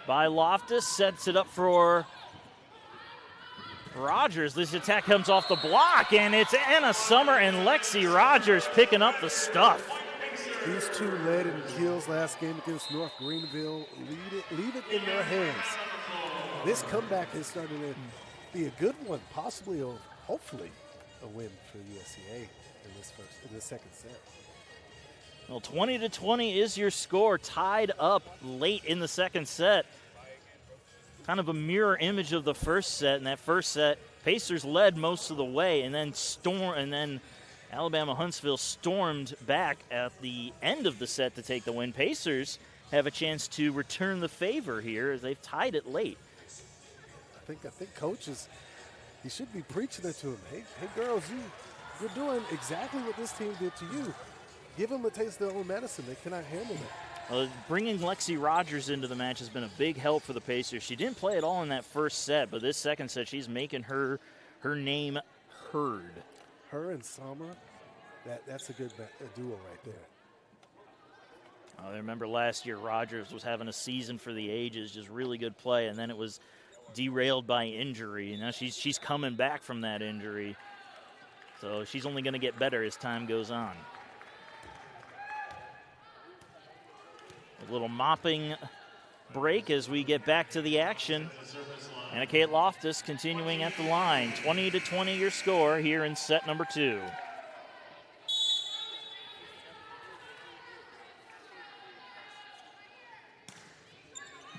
by Loftus. Sets it up for Rogers, this attack comes off the block, and it's Anna Summer and Lexi Rogers picking up the stuff. These two led in kills last game against North Greenville. Leave it in their hands. This comeback is starting to be a good one, possibly or hopefully a win for USCA in this second set. Well, 20-20 is your score, tied up late in the second set. Kind of a mirror image of the first set. In that first set, Pacers led most of the way, and then Alabama Huntsville stormed back at the end of the set to take the win. Pacers have a chance to return the favor here as they've tied it late. I think coaches, he should be preaching it to them. Hey girls, you're doing exactly what this team did to you. Give them a taste of their own medicine. They cannot handle it. Bringing Lexi Rogers into the match has been a big help for the Pacers. She didn't play at all in that first set, but this second set, she's making her name heard. Her and Summer, that's a good duo right there. I remember last year Rogers was having a season for the ages, just really good play, and then it was derailed by injury. Now she's coming back from that injury, so she's only going to get better as time goes on. A little mopping break as we get back to the action. Anna Kate Loftus continuing at the line. 20-20 your score here in set number 2.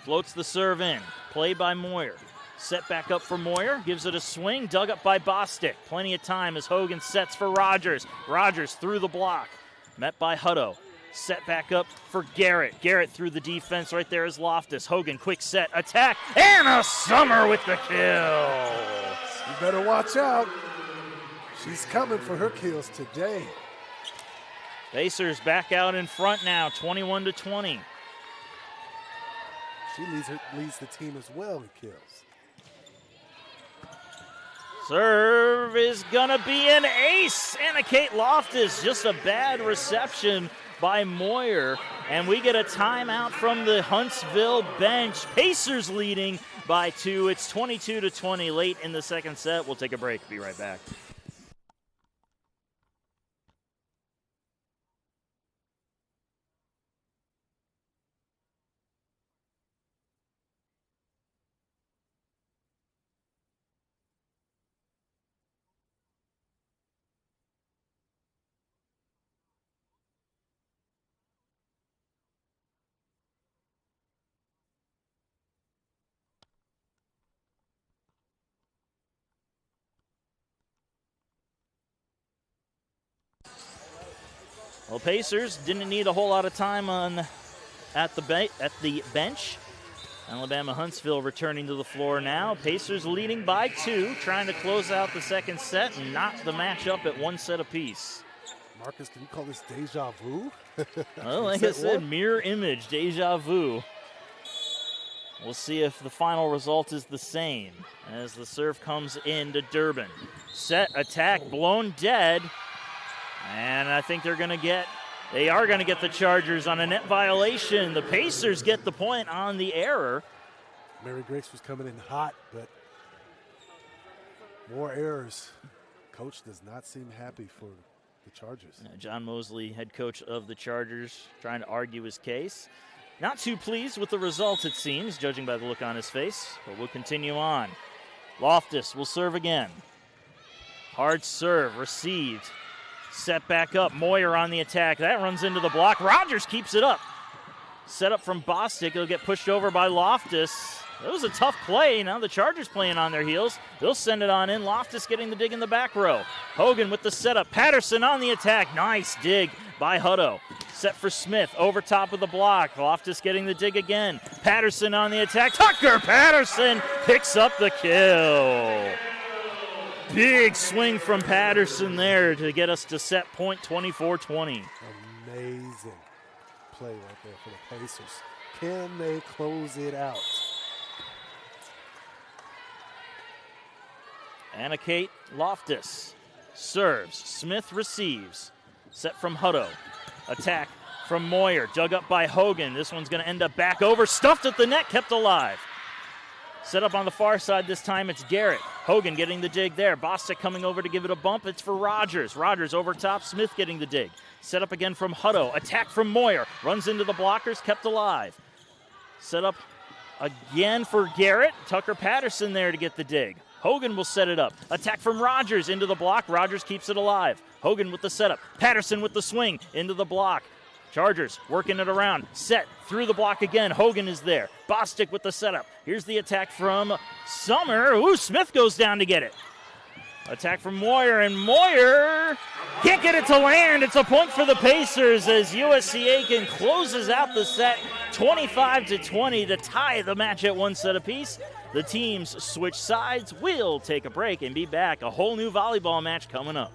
Floats the serve in. Play by Moyer. Set back up for Moyer. Gives it a swing. Dug up by Bostic. Plenty of time as Hogan sets for Rogers. Rogers through the block. Met by Hutto. Set back up for Garrett. Garrett through the defense. Right there is Loftus. Hogan, quick set, attack. Anna Summer with the kill. You better watch out. She's coming for her kills today. Pacers back out in front now, 21-20. She leads the team as well in kills. Serve is gonna be an ace. Anna Kate Loftus, just a bad reception by Moyer, and we get a timeout from the Huntsville bench. Pacers leading by 2. It's 22-20 late in the second set. We'll take a break. Be right back. Well, Pacers didn't need a whole lot of time at the bench. Alabama Huntsville returning to the floor now. Pacers leading by 2, trying to close out the second set and knock the match up at 1 set apiece. Marcus, can you call this deja vu? Well, like I said, mirror image, deja vu. We'll see if the final result is the same as the serve comes into Durbin. Set, attack, blown dead. And I think they are going to get the Chargers on a net violation. The Pacers get the point on the error. Mary Grace was coming in hot, but more errors. Coach does not seem happy for the Chargers. John Mosley, head coach of the Chargers, trying to argue his case. Not too pleased with the result, it seems, judging by the look on his face, but we'll continue on. Loftus will serve again. Hard serve, received. Set back up, Moyer on the attack. That runs into the block. Rogers keeps it up. Set up from Bostic. It'll get pushed over by Loftus. It was a tough play. Now the Chargers playing on their heels. They'll send it on in. Loftus getting the dig in the back row. Hogan with the setup. Patterson on the attack. Nice dig by Hutto. Set for Smith over top of the block. Loftus getting the dig again. Patterson on the attack. Tucker Patterson picks up the kill. Big swing from Patterson there to get us to set point 24-20. Amazing play right there for the Pacers. Can they close it out? Anna Kate Loftus serves. Smith receives. Set from Hutto. Attack from Moyer. Dug up by Hogan. This one's going to end up back over. Stuffed at the net. Kept alive. Set up on the far side this time, it's Garrett. Hogan getting the dig there. Bostic coming over to give it a bump. It's for Rogers. Rogers over top, Smith getting the dig. Set up again from Hutto. Attack from Moyer. Runs into the blockers, kept alive. Set up again for Garrett. Tucker Patterson there to get the dig. Hogan will set it up. Attack from Rogers into the block. Rogers keeps it alive. Hogan with the setup. Patterson with the swing into the block. Chargers working it around. Set through the block again. Hogan is there. Bostic with the setup. Here's the attack from Summer. Ooh, Smith goes down to get it. Attack from Moyer, and Moyer can't get it to land. It's a point for the Pacers as USCA closes out the set 25-20 to tie the match at one set apiece. The teams switch sides. We'll take a break and be back. A whole new volleyball match coming up.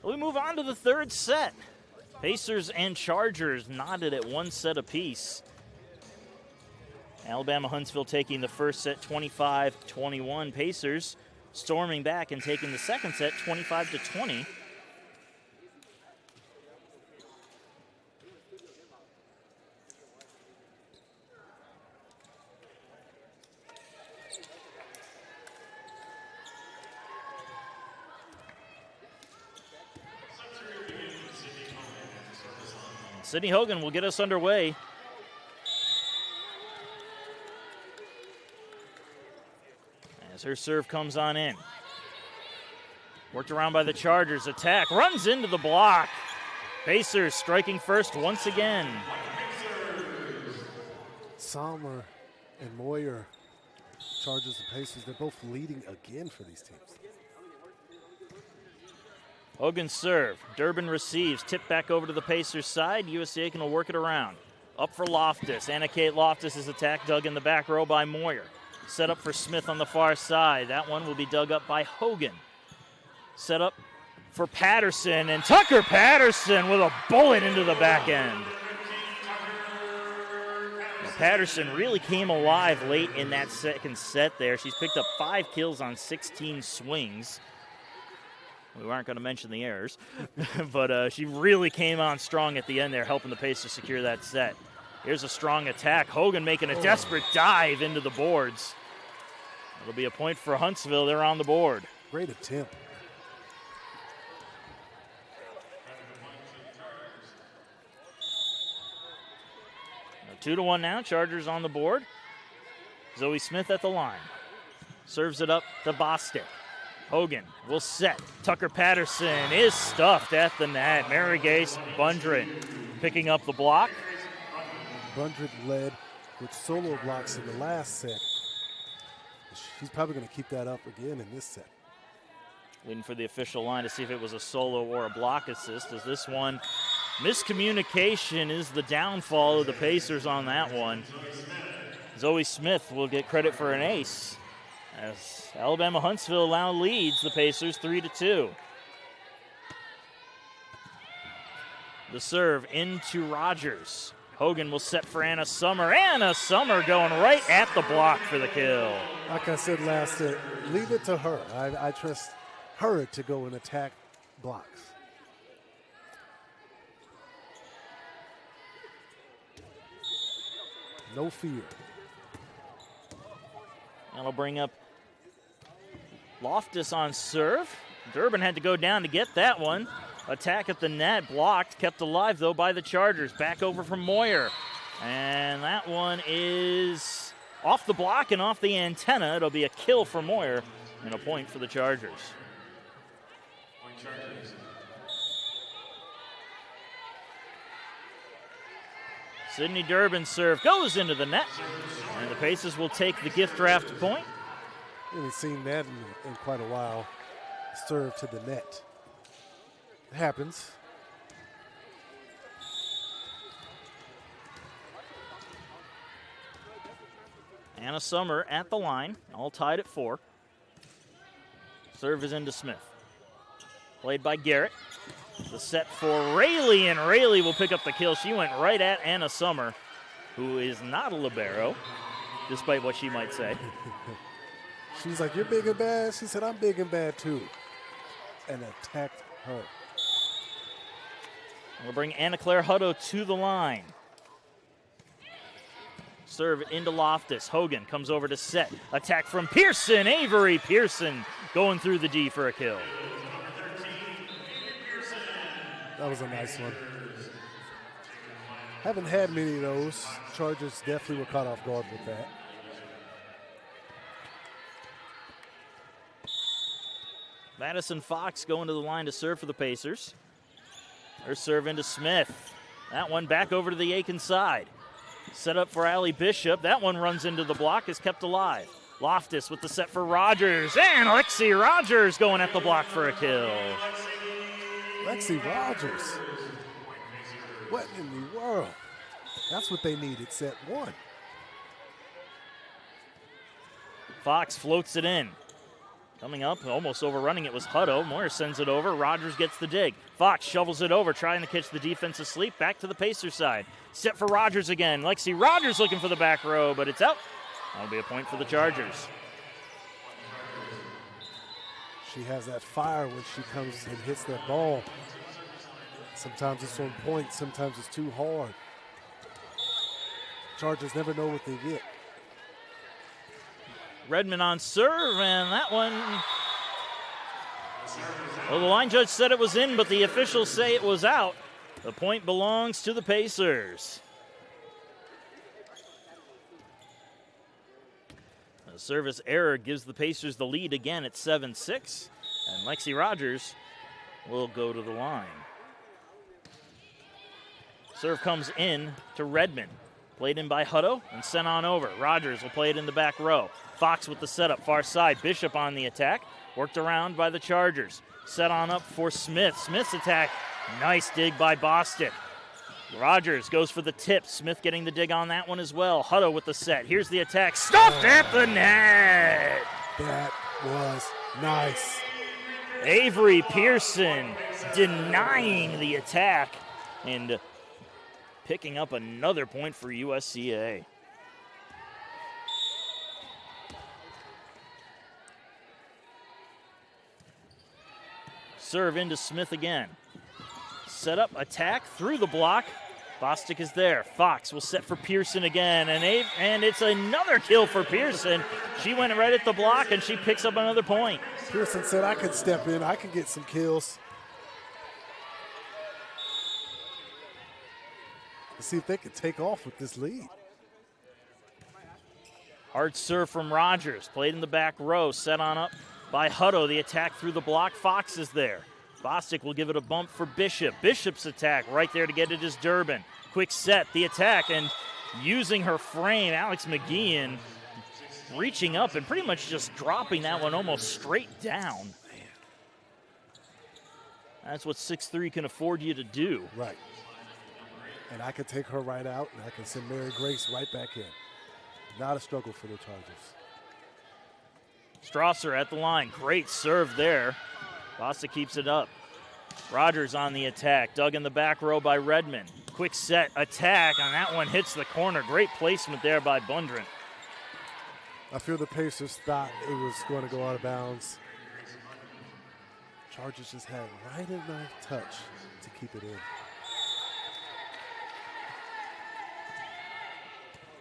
We move on to the third set. Pacers and Chargers knotted at one set apiece. Alabama-Huntsville taking the first set 25-21. Pacers storming back and taking the second set 25-20. Sydney Hogan will get us underway. As her serve comes on in. Worked around by the Chargers. Attack. Runs into the block. Pacers striking first once again. Sommer and Moyer, Chargers and Pacers, they're both leading again for these teams. Hogan serve. Durbin receives. Tip back over to the Pacers side. USCA will work it around. Up for Loftus. Anna Kate Loftus' attack dug in the back row by Moyer. Set up for Smith on the far side. That one will be dug up by Hogan. Set up for Patterson, and Tucker Patterson with a bullet into the back end. Patterson really came alive late in that second set there. She's picked up 5 kills on 16 swings. We aren't going to mention the errors, but she really came on strong at the end there, helping the Pacers secure that set. Here's a strong attack. Hogan making a desperate dive into the boards. It'll be a point for Huntsville. They're on the board. Great attempt. Now 2-1 now. Chargers on the board. Zoe Smith at the line. Serves it up to Bostic. Hogan will set. Tucker Patterson is stuffed at the net. Mary Gase Bundren picking up the block. Bundren led with solo blocks in the last set. She's probably going to keep that up again in this set. Waiting for the official line to see if it was a solo or a block assist, as this one, miscommunication is the downfall of the Pacers on that one. Zoe Smith will get credit for an ace, as Alabama Huntsville now leads the Pacers 3-2. The serve into Rogers. Hogan will set for Anna Summer. Anna Summer going right at the block for the kill. Like I said last set, leave it to her. I trust her to go and attack blocks. No fear. That'll bring up Loftus on serve. Durbin had to go down to get that one. Attack at the net, blocked, kept alive though by the Chargers. Back over from Moyer. And that one is off the block and off the antenna. It'll be a kill for Moyer and a point for the Chargers. Sydney Durbin's serve goes into the net. And the Pacers will take the gift draft point. We haven't seen that in quite a while. Serve to the net. It happens. Anna Summer at the line, all tied at 4. Serve is into Smith. Played by Garrett. The set for Rayleigh, and Rayleigh will pick up the kill. She went right at Anna Summer, who is not a libero, despite what she might say. She's like, you're big and bad. She said, I'm big and bad too. And attacked her. We'll bring Anna Claire Hutto to the line. Serve into Loftus. Hogan comes over to set. Attack from Pearson. Avery Pearson going through the D for a kill. That was a nice one. Haven't had many of those. Chargers definitely were caught off guard with that. Madison Fox going to the line to serve for the Pacers. Her serve into Smith. That one back over to the Aiken side. Set up for Allie Bishop. That one runs into the block, is kept alive. Loftus with the set for Rogers. And Lexi Rogers going at the block for a kill. Lexi Rogers. What in the world? That's what they needed, set 1. Fox floats it in. Coming up, almost overrunning it was Hutto. Moyer sends it over. Rogers gets the dig. Fox shovels it over, trying to catch the defense asleep. Back to the Pacers side. Set for Rogers again. Lexi Rogers looking for the back row, but it's out. That'll be a point for the Chargers. She has that fire when she comes and hits that ball. Sometimes it's on point, sometimes it's too hard. Chargers never know what they get. Redmond on serve, and that one, well, the line judge said it was in, but the officials say it was out. The point belongs to the Pacers. A service error gives the Pacers the lead again at 7-6, and Lexi Rogers will go to the line. Serve comes in to Redmond. Played in by Hutto and sent on over. Rogers will play it in the back row. Fox with the setup, far side. Bishop on the attack. Worked around by the Chargers. Set on up for Smith. Smith's attack. Nice dig by Bostic. Rogers goes for the tip. Smith getting the dig on that one as well. Hutto with the set. Here's the attack. Stuffed at the net. That was nice. Avery Pearson denying the attack and picking up another point for USCA. Serve into Smith again. Set up, attack, through the block. Bostic is there. Fox will set for Pearson again, and it's another kill for Pearson. She went right at the block, and she picks up another point. Pearson said, I could step in. I could get some kills. Let's see if they could take off with this lead. Hard serve from Rogers. Played in the back row. Set on up by Hutto. The attack through the block. Fox is there. Bostic will give it a bump for Bishop. Bishop's attack right there to get it is Durbin. Quick set, the attack, and using her frame, Alex McGeehan reaching up and pretty much just dropping that one almost straight down. That's what 6'3" can afford you to do. Right. And I can take her right out, and I can send Mary Grace right back in. Not a struggle for the Chargers. Strasser at the line. Great serve there. Bostic keeps it up. Rogers on the attack. Dug in the back row by Redmond. Quick set, attack, and that one hits the corner. Great placement there by Bundren. I feel the Pacers thought it was going to go out of bounds. Chargers just had right enough touch to keep it in.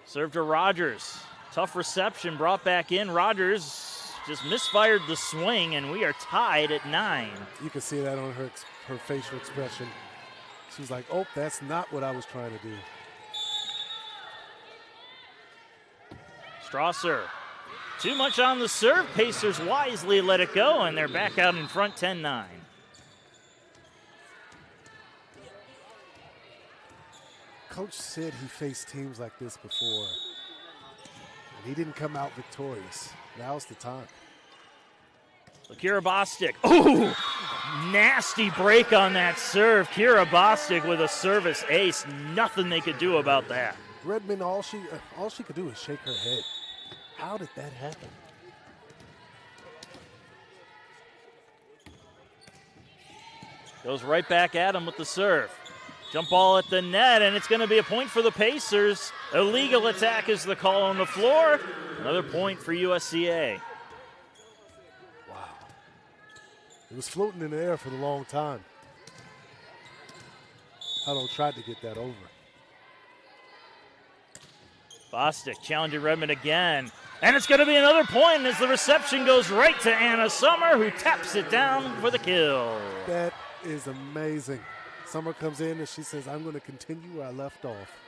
Serve to Rogers. Tough reception, brought back in. Rogers just misfired the swing, and we are tied at 9. You can see that on her facial expression. She's like, oh, that's not what I was trying to do. Strasser, too much on the serve. Pacers wisely let it go, and they're back out in front 10-9. Coach said he faced teams like this before, and he didn't come out victorious. Now's the time. So Kira Bostic, ooh, nasty break on that serve. Kira Bostic with a service ace. Nothing they could do about that. Redmond, all she could do is shake her head. How did that happen? Goes right back at him with the serve. Jump ball at the net, and it's going to be a point for the Pacers. Illegal attack is the call on the floor. Another point for USCA. Wow. It was floating in the air for a long time. Hutto tried to get that over. Bostic challenging Redmond again. And it's going to be another point as the reception goes right to Anna Summer, who taps it down for the kill. That is amazing. Summer comes in and she says, I'm going to continue where I left off.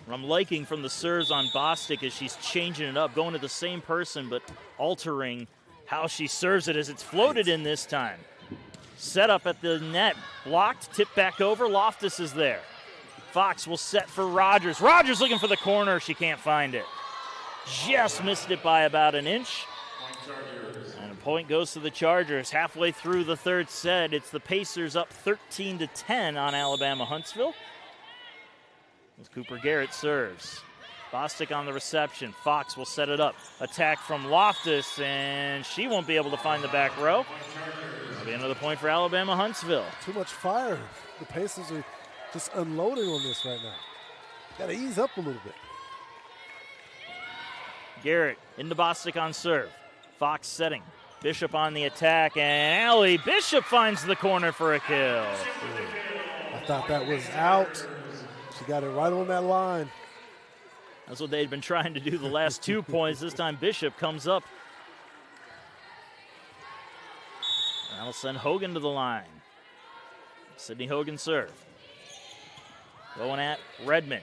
What I'm liking from the serves on Bostic is she's changing it up, going to the same person but altering how she serves it as it's floated in this time. Set up at the net, blocked, tipped back over. Loftus is there. Fox will set for Rogers. Rogers looking for the corner. She can't find it. Just missed it by about an inch. And a point goes to the Chargers. Halfway through the third set, it's the Pacers up 13-10 on Alabama Huntsville. As Cooper Garrett serves. Bostic on the reception. Fox will set it up. Attack from Loftus, and she won't be able to find the back row. That'll be another point for Alabama Huntsville. Too much fire. The Pacers are just unloading on this right now. Got to ease up a little bit. Garrett into Bostic on serve. Fox setting. Bishop on the attack, and Allie Bishop finds the corner for a kill. I thought that was out. She got it right on that line. That's what they'd been trying to do the last 2 points. This time Bishop comes up. That'll send Hogan to the line. Sydney Hogan serve. Going at Redmond.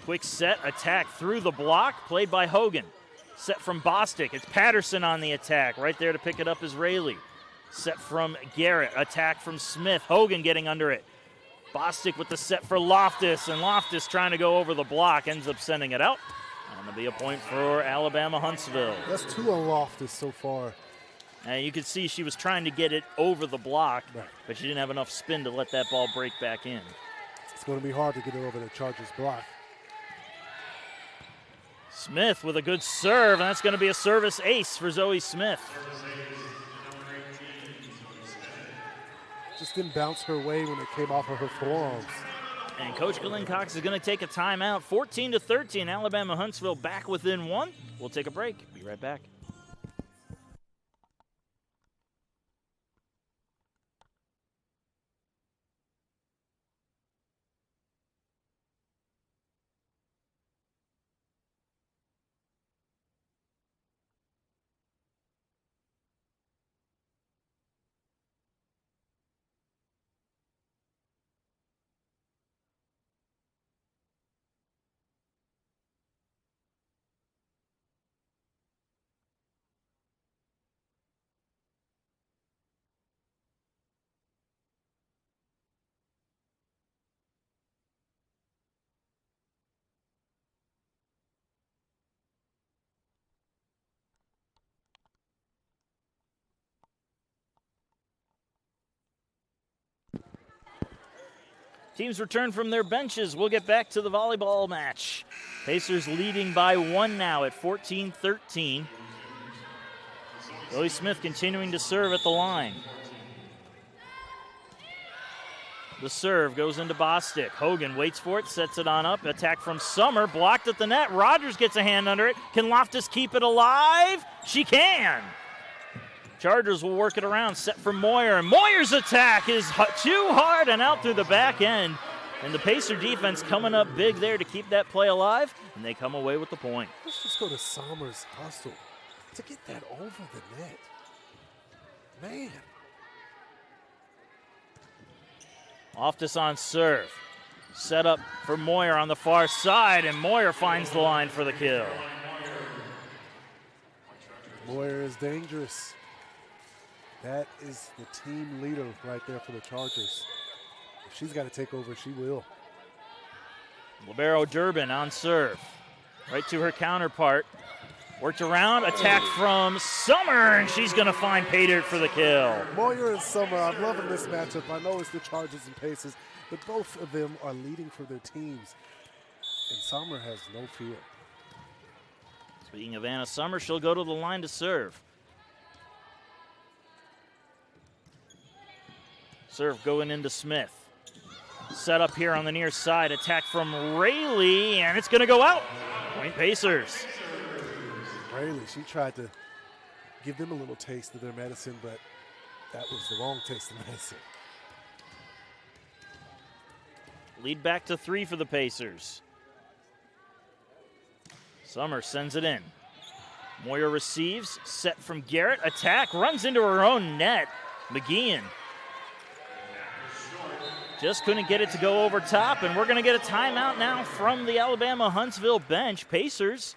Quick set, attack through the block, played by Hogan. Set from Bostic. It's Patterson on the attack. Right there to pick it up is Rayleigh. Set from Garrett. Attack from Smith. Hogan getting under it. Bostic with the set for Loftus, and Loftus trying to go over the block, ends up sending it out. And it'll be a point for Alabama Huntsville. That's 2 on Loftus so far. And you could see she was trying to get it over the block, right, but she didn't have enough spin to let that ball break back in. It's going to be hard to get over the Chargers block. Smith with a good serve, and that's going to be a service ace for Zoe Smith. Just didn't bounce her way when it came off of her forearms. And Coach Glenn Cox is going to take a timeout. 14-13, Alabama Huntsville back within one. We'll take a break. Be right back. Teams return from their benches. We'll get back to the volleyball match. Pacers leading by 1 now at 14-13. Zoe Smith continuing to serve at the line. The serve goes into Bostic. Hogan waits for it, sets it on up. Attack from Summer, blocked at the net. Rogers gets a hand under it. Can Loftus keep it alive? She can. Chargers will work it around, set for Moyer. And Moyer's attack is too hard and out through the back end. And the Pacer defense coming up big there to keep that play alive, and they come away with the point. Let's just go to Summers' hustle to get that over the net. Man. Loftus on serve. Set up for Moyer on the far side, and Moyer finds the line for the kill. Moyer is dangerous. That is the team leader right there for the Chargers. If she's got to take over, she will. Libero Durbin on serve. Right to her counterpart. Worked around, attack from Summer, and she's going to find pay dirt for the kill. Moyer and Summer, I'm loving this matchup. I know it's the Chargers and Pacers, but both of them are leading for their teams. And Summer has no fear. Speaking of Anna Summer, she'll go to the line to serve. Serve going into Smith. Set up here on the near side. Attack from Rayleigh, and it's going to go out. Point Pacers. Rayleigh, she tried to give them a little taste of their medicine, but that was the wrong taste of medicine. Lead back to 3 for the Pacers. Summer sends it in. Moyer receives. Set from Garrett. Attack. Runs into her own net. McGeehan just couldn't get it to go over top, and we're going to get a timeout now from the Alabama Huntsville bench. Pacers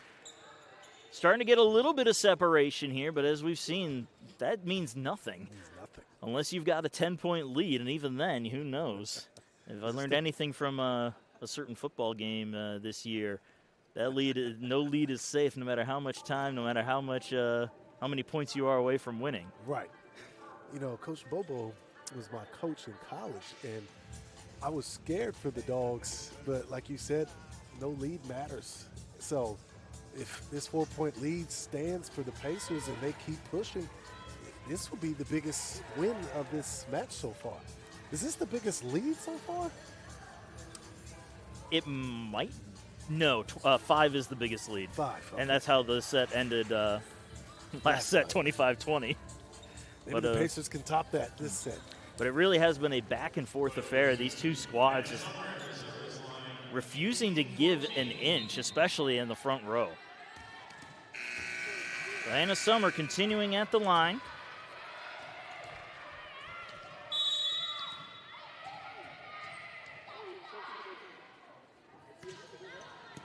starting to get a little bit of separation here, but as we've seen, that means nothing. It means nothing. Unless you've got a 10-point lead, and even then, who knows? If I learned anything from a certain football game this year, that lead, no lead is safe no matter how much time, no matter how many points you are away from winning. Right. You know, Coach Bobo was my coach in college, and I was scared for the Dogs, but like you said, no lead matters. So if this 4-point lead stands for the Pacers and they keep pushing, this will be the biggest win of this match so far. Is this the biggest lead so far? It might. No, 5 is the biggest lead. 5. Okay. And that's how the set ended last set, 25-20. Maybe but the Pacers can top that this set. But it really has been a back-and-forth affair. These two squads just refusing to give an inch, especially in the front row. Diana Summer continuing at the line.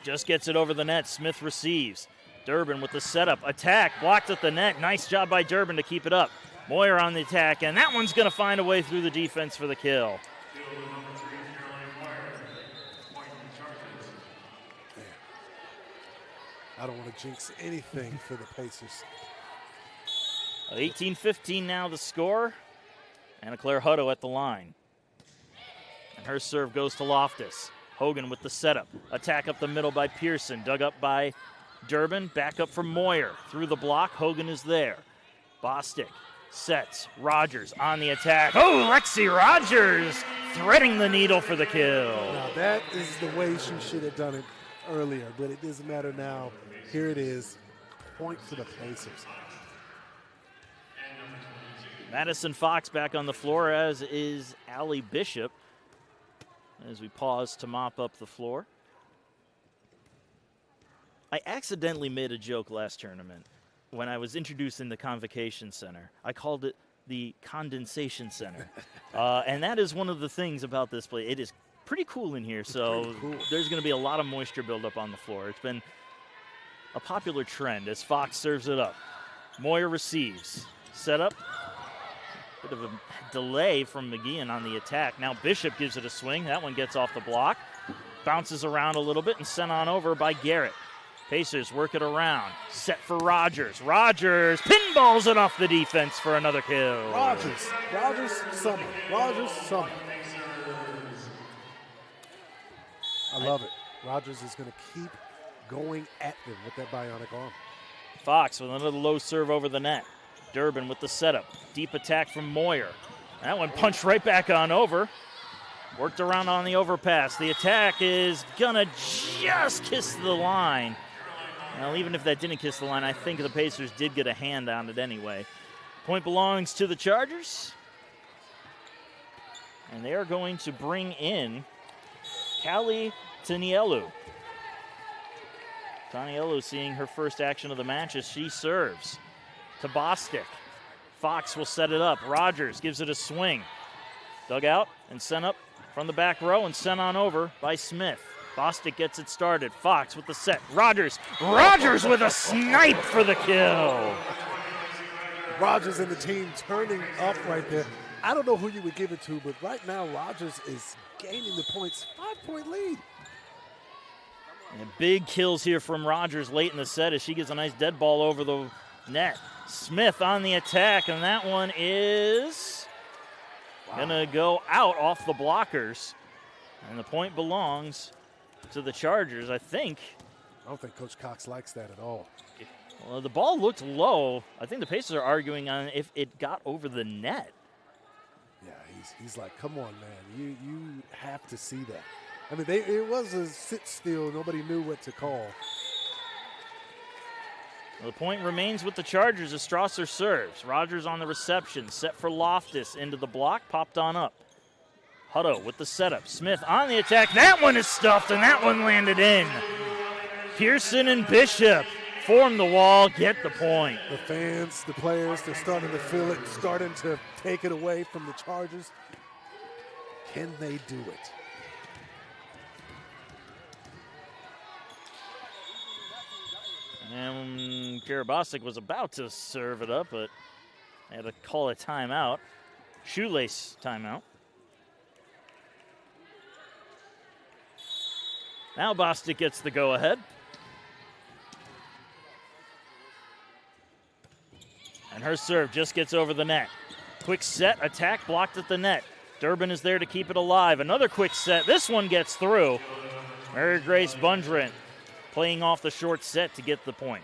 Just gets it over the net. Smith receives. Durbin with the setup. Attack. Blocked at the net. Nice job by Durbin to keep it up. Moyer on the attack, and that one's going to find a way through the defense for the kill. I don't want to jinx anything for the Pacers. 18-15 now the score. Anna Claire Hutto at the line. And her serve goes to Loftus. Hogan with the setup. Attack up the middle by Pearson. Dug up by Durbin. Back up from Moyer. Through the block. Hogan is there. Bostic sets. Rogers on the attack. Oh, Lexi Rogers threading the needle for the kill. Now that is the way she should have done it earlier, but it doesn't matter now. Here it is. Point for the Pacers. Madison Fox back on the floor, as is Allie Bishop, as we pause to mop up the floor. I accidentally made a joke last tournament when I was introducing the Convocation Center. I called it the Condensation Center. And that is one of the things about this place. It is pretty cool in here, so cool. There's going to be a lot of moisture buildup on the floor. It's been a popular trend as Fox serves it up. Moyer receives. Set up. Bit of a delay from McGeehan on the attack. Now Bishop gives it a swing. That one gets off the block. Bounces around a little bit and sent on over by Garrett. Pacers work it around. Set for Rogers. Rogers pinballs it off the defense for another kill. Rogers, Summer. I love it. Rogers is going to keep going at them with that bionic arm. Fox with another low serve over the net. Durbin with the setup. Deep attack from Moyer. That one punched right back on over. Worked around on the overpass. The attack is gonna just kiss the line. Well, even if that didn't kiss the line, I think the Pacers did get a hand on it anyway. Point belongs to the Chargers. And they are going to bring in Callie Tanielu. Tanielu seeing her first action of the match as she serves to Bostic. Fox will set it up. Rogers gives it a swing. Dug out and sent up from the back row and sent on over by Smith. Bostic gets it started. Fox with the set. Rogers with a snipe for the kill. Rogers and the team turning up right there. I don't know who you would give it to, but right now Rogers is gaining the points. 5-point lead. And big kills here from Rogers late in the set as she gets a nice dead ball over the net. Smith on the attack, and that one is gonna go out off the blockers. And the point belongs to the Chargers, I think. I don't think Coach Cox likes that at all. Well, the ball looked low. I think the Pacers are arguing on if it got over the net. Yeah, he's like, come on, man. You have to see that. I mean, it was a sit still. Nobody knew what to call. Well, the point remains with the Chargers as Strasser serves. Rogers on the reception, set for Loftus into the block, popped on up. Hutto with the setup. Smith on the attack. That one is stuffed, and that one landed in. Pearson and Bishop form the wall, get the point. The fans, the players, they're starting to feel it, starting to take it away from the Chargers. Can they do it? And Karabasic was about to serve it up, but had to call a timeout. Shoelace timeout. Now Bostic gets the go-ahead. And her serve just gets over the net. Quick set, attack blocked at the net. Durbin is there to keep it alive. Another quick set. This one gets through. Mary Grace Bundren playing off the short set to get the point.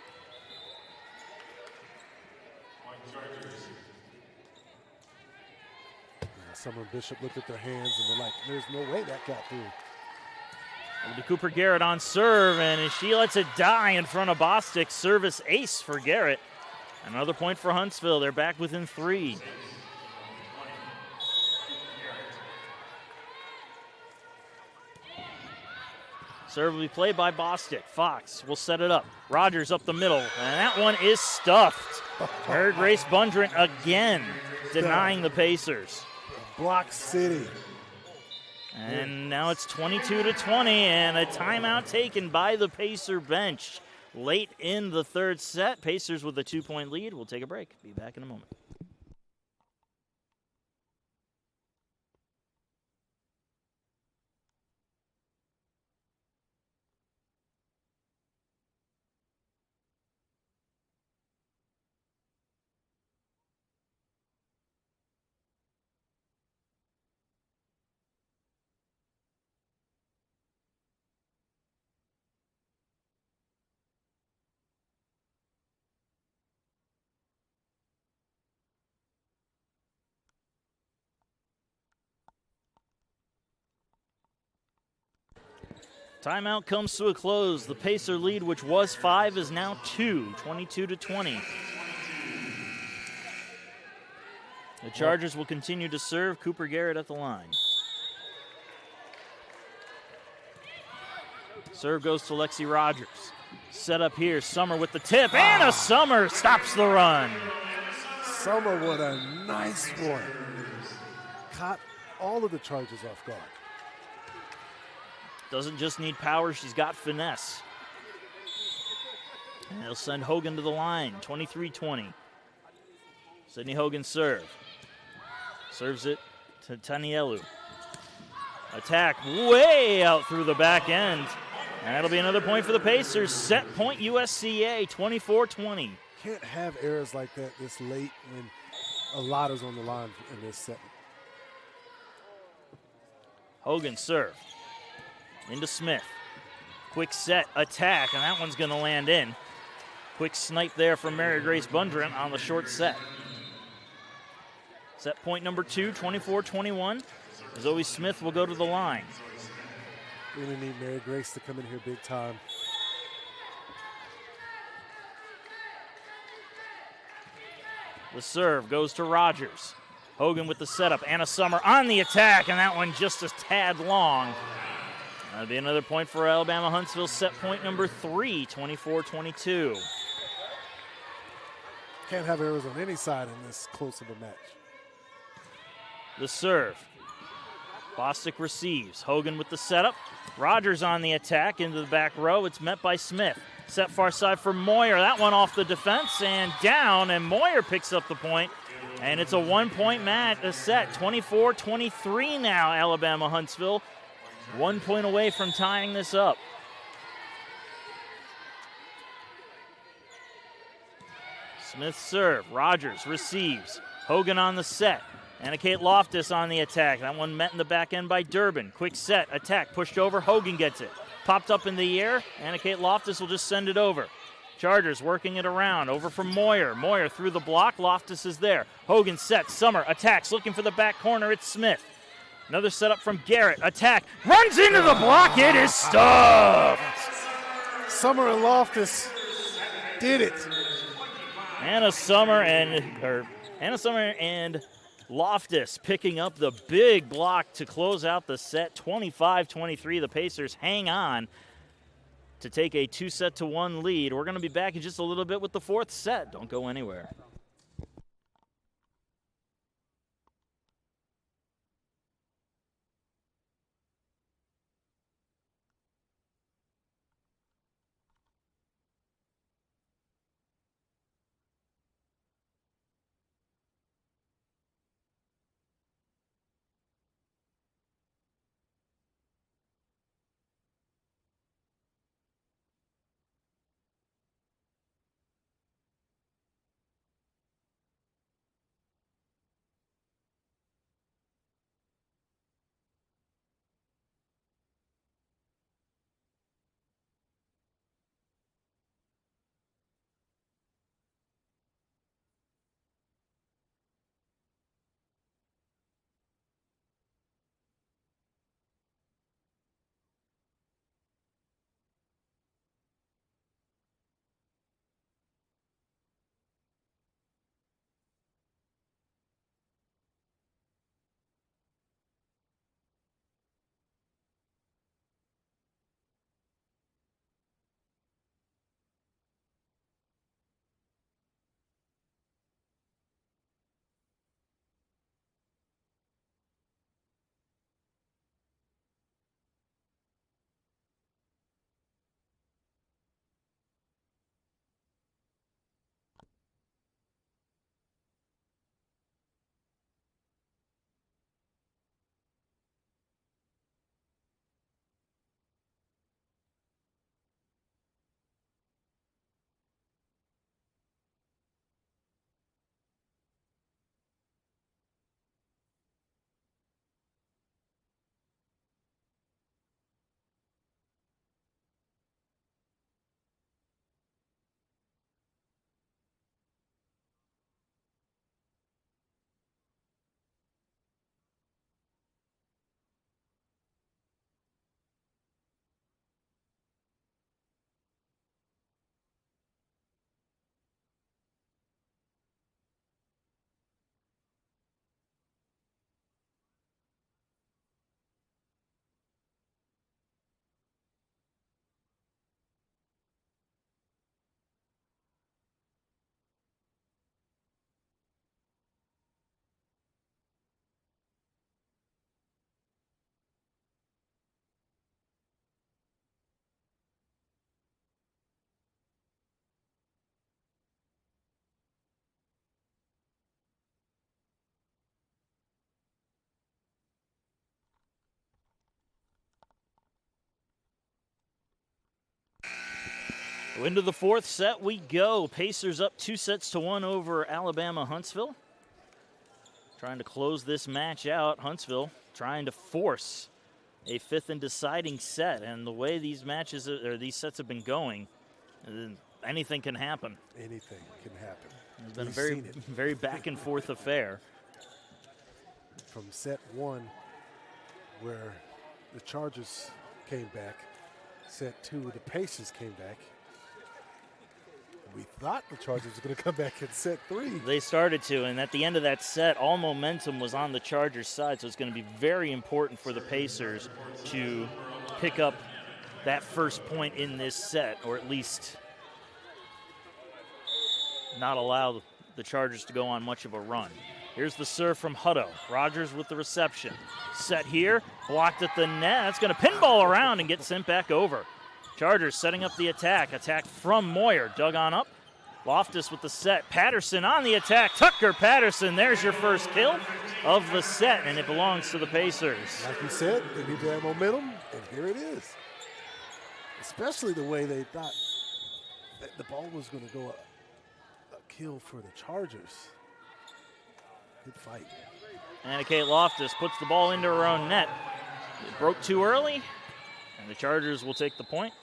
Summer and Bishop looked at their hands and they're like, there's no way that got through. To Cooper Garrett on serve, and she lets it die in front of Bostic. Service ace for Garrett. Another point for Huntsville. They're back within 3. Serve will be played by Bostic. Fox will set it up. Rogers up the middle, and that one is stuffed. Mary Grace Bundren again denying the Pacers. Block City. And now it's 22-20, and a timeout taken by the Pacer bench. Late in the third set, Pacers with a 2-point lead. We'll take a break. Be back in a moment. Timeout comes to a close. The Pacer lead, which was 5, is now 2, 22-20. The Chargers will continue to serve. Cooper Garrett at the line. Serve goes to Lexi Rogers. Set up here, Summer with the tip. Anna Summer stops the run. Summer with a nice one. Caught all of the Chargers off guard. Doesn't just need power, she's got finesse. And they'll send Hogan to the line, 23-20. Sydney Hogan serve. Serves it to Tanielu. Attack way out through the back end. And that'll be another point for the Pacers. Set point USCA, 24-20. Can't have errors like that this late when a lot is on the line in this set. Hogan serve. Into Smith. Quick set, attack, and that one's going to land in. Quick snipe there from Mary Grace Bundren on the short set. Set point number 2, 24-21. Zoe Smith will go to the line. We're going to need Mary Grace to come in here big time. The serve goes to Rogers. Hogan with the setup. Anna Summer on the attack, and that one just a tad long. That'll be another point for Alabama Huntsville. Set point number 3, 24-22. Can't have errors on any side in this close of a match. The serve. Bostic receives. Hogan with the setup. Rogers on the attack into the back row. It's met by Smith. Set far side for Moyer. That one off the defense and down, and Moyer picks up the point. And it's a 1-point match, a set. 24-23 now, Alabama Huntsville. 1 point away from tying this up. Smith serve. Rogers receives. Hogan on the set. Anna Kate Loftus on the attack. That one met in the back end by Durbin. Quick set, attack, pushed over. Hogan gets it. Popped up in the air. Anna Kate Loftus will just send it over. Chargers working it around. Over from Moyer. Moyer through the block. Loftus is there. Hogan set. Summer attacks. Looking for the back corner. It's Smith. Another setup from Garrett. Attack. Runs into the block. It is stuffed. Summer and Loftus did it. Anna Summer and Loftus picking up the big block to close out the set. 25-23. The Pacers hang on to take a 2-set-to-1 lead. We're going to be back in just a little bit with the 4th set. Don't go anywhere. Into the fourth set we go. Pacers up 2-1 over Alabama Huntsville. Trying to close this match out. Huntsville trying to force a fifth and deciding set. And the way these matches or these sets have been going, anything can happen. Anything can happen. It's been a very back and forth affair. From set one, where the Chargers came back, set two, the Pacers came back. We thought the Chargers were going to come back in set three. They started to, and at the end of that set, all momentum was on the Chargers' side, so it's going to be very important for the Pacers to pick up that first point in this set, or at least not allow the Chargers to go on much of a run. Here's the serve from Hutto. Rogers with the reception. Set here, blocked at the net. That's going to pinball around and get sent back over. Chargers setting up the attack. Attack from Moyer. Dug on up. Loftus with the set. Patterson on the attack. Tucker Patterson. There's your first kill of the set, and it belongs to the Pacers. Like you said, they need to have momentum, and here it is. Especially the way they thought that the ball was going to go a kill for the Chargers. Good fight. And Kate Loftus puts the ball into her own net. It broke too early, and the Chargers will take the point.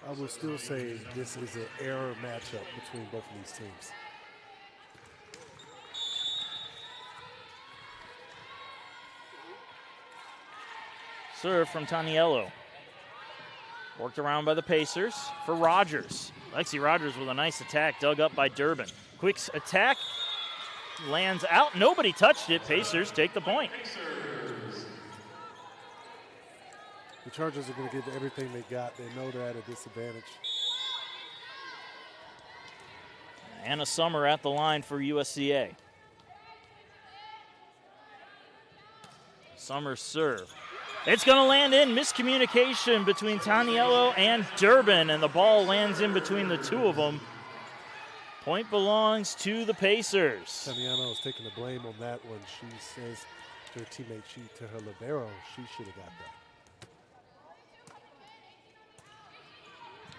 I will still say this is an error matchup between both of these teams. Serve from Taniello. Worked around by the Pacers for Rogers. Lexi Rogers with a nice attack, dug up by Durbin. Quick attack, lands out. Nobody touched it. Pacers take the point. The Chargers are going to give everything they got. They know they're at a disadvantage. Anna Summer at the line for USCA. Summer's serve. It's going to land in. Miscommunication between Taniello and Durbin, and the ball lands in between the two of them. Point belongs to the Pacers. Taniello is taking the blame on that one. She says to her teammate, to her libero, she should have got that.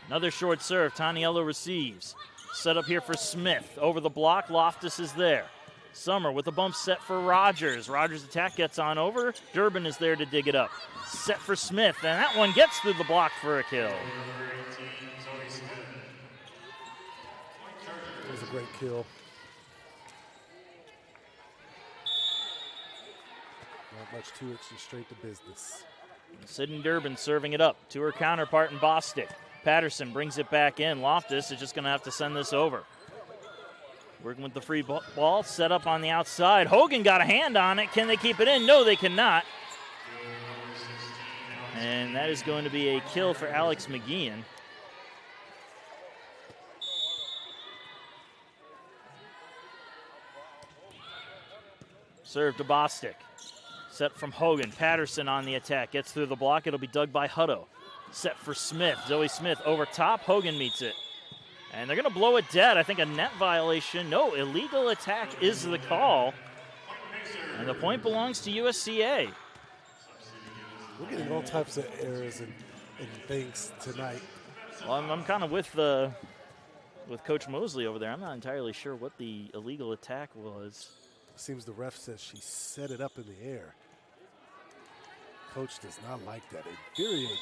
Another short serve. Taniello receives. Set up here for Smith. Over the block. Loftus is there. Summer with a bump set for Rogers. Rogers' attack gets on over. Durbin is there to dig it up. Set for Smith, and that one gets through the block for a kill. It was a great kill. Not much to it, just straight to business. Sydney Durbin serving it up to her counterpart in Bostic. Patterson brings it back in. Loftus is just going to have to send this over. Working with the free ball, set up on the outside. Hogan got a hand on it. Can they keep it in? No, they cannot. And that is going to be a kill for Alex McGeehan. Serve to Bostic. Set from Hogan. Patterson on the attack. Gets through the block. It'll be dug by Hutto. Set for Smith. Zoe Smith over top. Hogan meets it. And they're going to blow it dead. I think a net violation. No, illegal attack is the call. And the point belongs to USCA. We're getting all types of errors and things tonight. Well, I'm kind of with Coach Mosley over there. I'm not entirely sure what the illegal attack was. It seems the ref says she set it up in the air. Coach does not like that. Infuriated.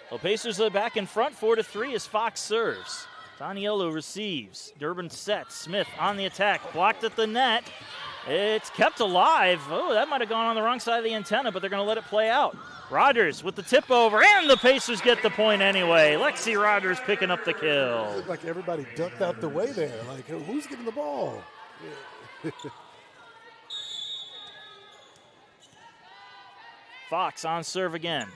Well, Pacers are back in front, 4-3 as Fox serves. Taniello receives. Durbin sets. Smith on the attack. Blocked at the net. It's kept alive. Oh, that might have gone on the wrong side of the antenna, but they're going to let it play out. Rogers with the tip over, and the Pacers get the point anyway. Lexi Rogers picking up the kill. It looked like everybody ducked out the way there. Like, who's getting the ball? Fox on serve again.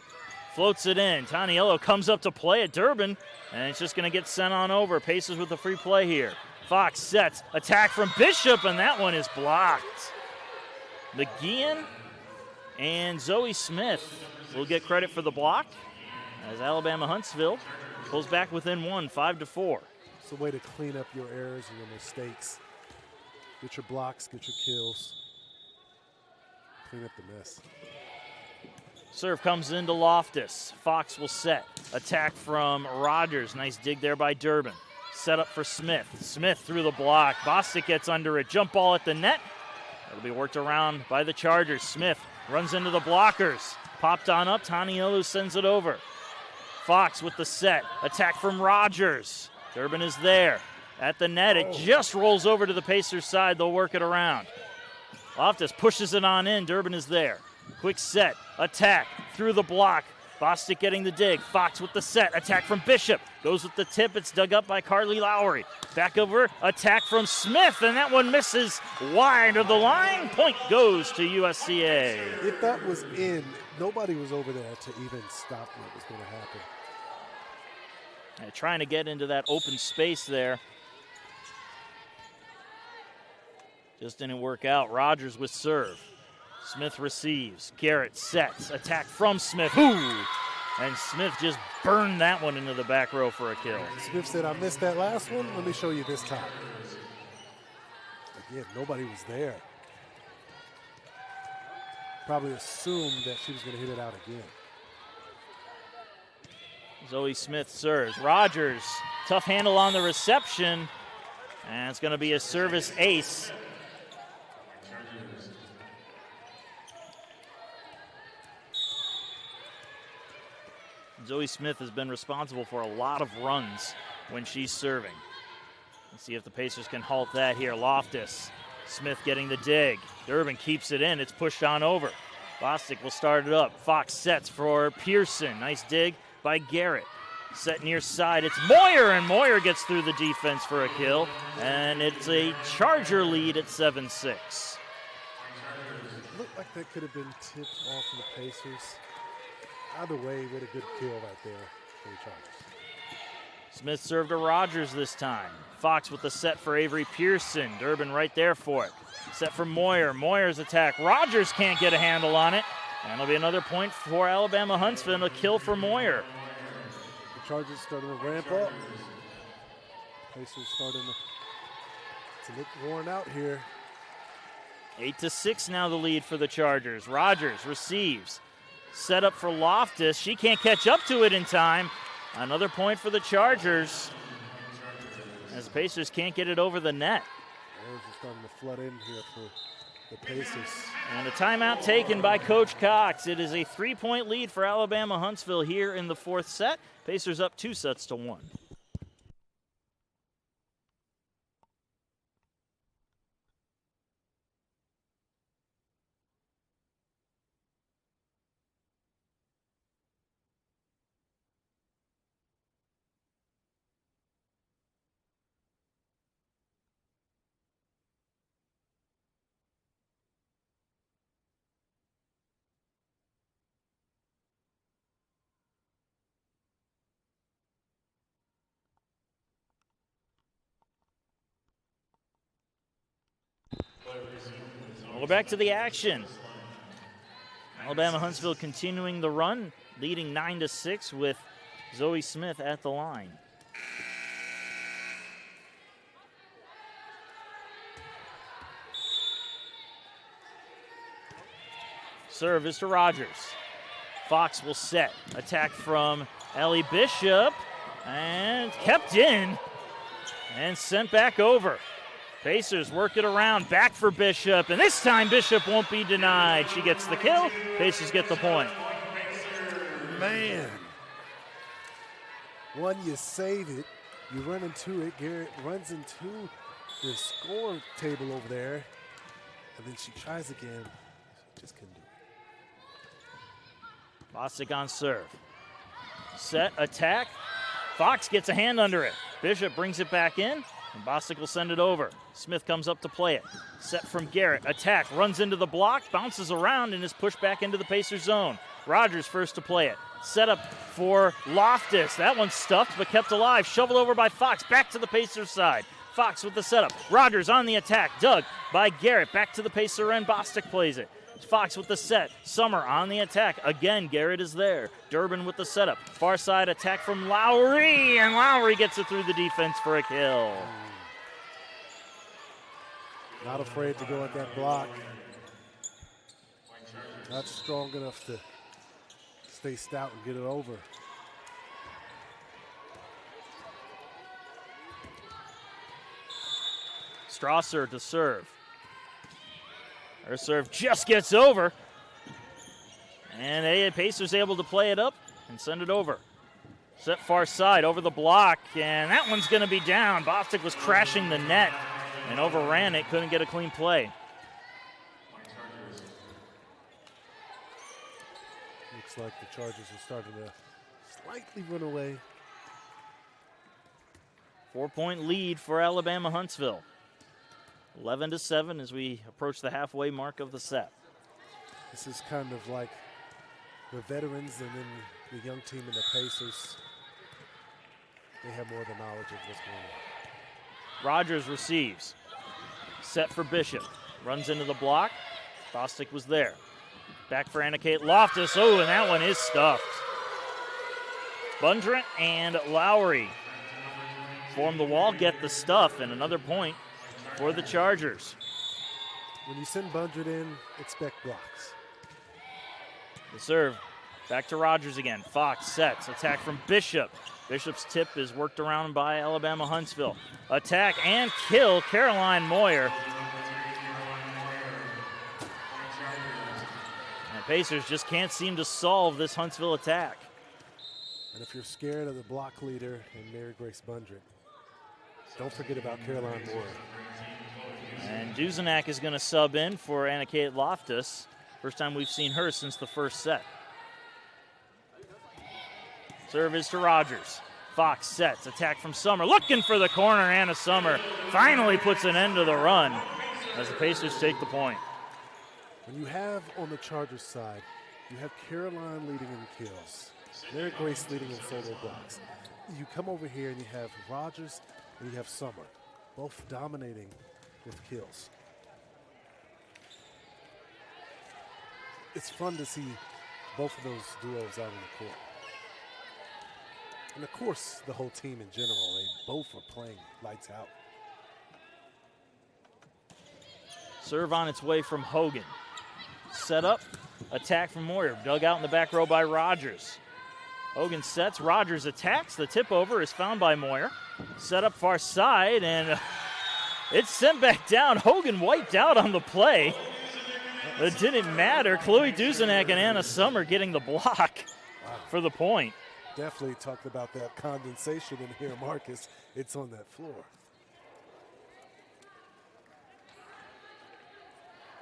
Floats it in. Taniello comes up to play at Durbin, and it's just going to get sent on over. Pacers with a free play here. Fox sets. Attack from Bishop, and that one is blocked. McGeehan and Zoe Smith will get credit for the block as Alabama Huntsville pulls back within one, 5-4. It's a way to clean up your errors and your mistakes. Get your blocks, get your kills. Clean up the mess. Serve comes into Loftus. Fox will set. Attack from Rogers. Nice dig there by Durbin. Set up for Smith. Smith through the block. Bostic gets under it. Jump ball at the net. It'll be worked around by the Chargers. Smith runs into the blockers. Popped on up. Taniolu sends it over. Fox with the set. Attack from Rogers. Durbin is there. At the net, it just rolls over to the Pacers side. They'll work it around. Loftus pushes it on in. Durbin is there. Quick set. Attack through the block. Bostic getting the dig. Fox with the set. Attack from Bishop. Goes with the tip. It's dug up by Carly Lowry. Back over. Attack from Smith. And that one misses wide of the line. Point goes to USCA. If that was in, nobody was over there to even stop what was going to happen. Trying to get into that open space there. Just didn't work out. Rogers with serve. Smith receives. Garrett sets. Attack from Smith. Ooh! And Smith just burned that one into the back row for a kill. Smith said, I missed that last one. Let me show you this time. Again, nobody was there. Probably assumed that she was going to hit it out again. Zoe Smith serves. Rogers, tough handle on the reception. And it's going to be a service ace. Zoe Smith has been responsible for a lot of runs when she's serving. Let's see if the Pacers can halt that here. Loftus, Smith getting the dig. Durbin keeps it in. It's pushed on over. Bostic will start it up. Fox sets for Pearson. Nice dig by Garrett. Set near side. It's Moyer, and Moyer gets through the defense for a kill. And it's a Charger lead at 7-6. Looked like that could have been tipped off of the Pacers. Either way, what a good kill right there for the Chargers. Smith served to Rogers this time. Fox with the set for Avery Pearson. Durbin right there for it. Set for Moyer. Moyer's attack. Rogers can't get a handle on it. And it'll be another point for Alabama Huntsville and a kill for Moyer. The Chargers starting to ramp up. Pacers starting to look worn out here. 8-6 now the lead for the Chargers. Rogers receives. Set up for Loftus. She can't catch up to it in time. Another point for the Chargers as the Pacers can't get it over the net. Those are starting to flood in here for the Pacers. And a timeout taken by Coach Cox. It is a 3-point lead for Alabama Huntsville here in the fourth set. Pacers up 2-1. We're back to the action. Alabama Huntsville continuing the run, leading 9-6 with Zoe Smith at the line. Serve is to Rogers. Fox will set. Attack from Ellie Bishop. And kept in. And sent back over. Pacers work it around, back for Bishop, and this time Bishop won't be denied. She gets the kill, Pacers get the point. Man. One, you save it, you run into it, Garrett runs into the score table over there, and then she tries again, she just couldn't do it. Bostic on serve. Set, attack, Fox gets a hand under it. Bishop brings it back in. And Bostic will send it over. Smith comes up to play it. Set from Garrett. Attack. Runs into the block. Bounces around and is pushed back into the Pacers zone. Rogers first to play it. Set up for Loftus. That one's stuffed but kept alive. Shoveled over by Fox. Back to the Pacers side. Fox with the setup. Rogers on the attack. Dug by Garrett. Back to the Pacer end. Bostic plays it. Fox with the set. Summer on the attack. Again, Garrett is there. Durbin with the setup. Far side attack from Lowry. And Lowry gets it through the defense for a kill. Not afraid to go at that block. Not strong enough to stay stout and get it over. Strasser to serve. Her serve just gets over. And the Pacers able to play it up and send it over. Set far side over the block, and that one's going to be down. Bostic was crashing the net and overran it, couldn't get a clean play. Looks like the Chargers are starting to slightly run away. 4-point lead for Alabama Huntsville. 11-7 as we approach the halfway mark of the set. This is kind of like the veterans and then the young team and the Pacers. They have more of the knowledge of what's going on. Rogers receives. Set for Bishop. Runs into the block. Bostic was there. Back for Anna-Kate Loftus. Oh, and that one is stuffed. Bundrent and Lowry form the wall, get the stuff, and another point for the Chargers. When you send Bundrent in, expect blocks. The serve. Back to Rogers again. Fox sets. Attack from Bishop. Bishop's tip is worked around by Alabama Huntsville. Attack and kill Caroline Moyer. And the Pacers just can't seem to solve this Huntsville attack. And if you're scared of the block leader and Mary Grace Bundrent, don't forget about Caroline Moyer. And Duzenak is going to sub in for Anna-Kate Loftus. First time we've seen her since the first set. Serve is to Rogers. Fox sets. Attack from Summer. Looking for the corner. Anna Summer finally puts an end to the run as the Pacers take the point. When you have on the Chargers side, you have Caroline leading in kills, Mary Grace leading in solo blocks. You come over here and you have Rogers and you have Summer, both dominating with kills. It's fun to see both of those duos out on the court. And of course, the whole team in general, they both are playing lights out. Serve on its way from Hogan. Set up, attack from Moyer. Dug out in the back row by Rogers. Hogan sets, Rogers attacks. The tip over is found by Moyer. Set up far side, and it's sent back down. Hogan wiped out on the play. It didn't matter. Chloe Duzenak and Anna Summer getting the block for the point. Definitely talked about that condensation in here, Marcus. It's on that floor.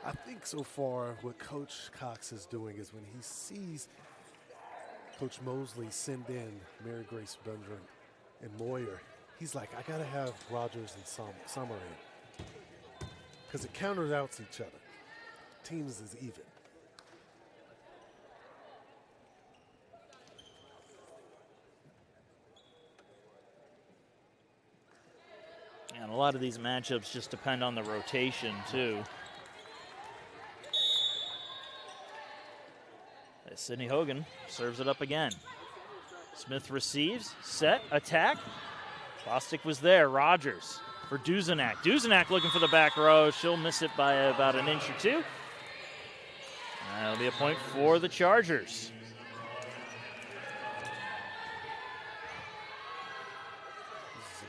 I think so far what Coach Cox is doing is when he sees Coach Mosley send in Mary Grace Bundrent and Moyer, he's like, I got to have Rogers and Summer in. Because it counters out each other. Teams is even. And a lot of these matchups just depend on the rotation, too. Sydney Hogan serves it up again. Smith receives, set, attack. Bostic was there. Rogers for Duzenak. Duzenak looking for the back row. She'll miss it by about an inch or two. That'll be a point for the Chargers.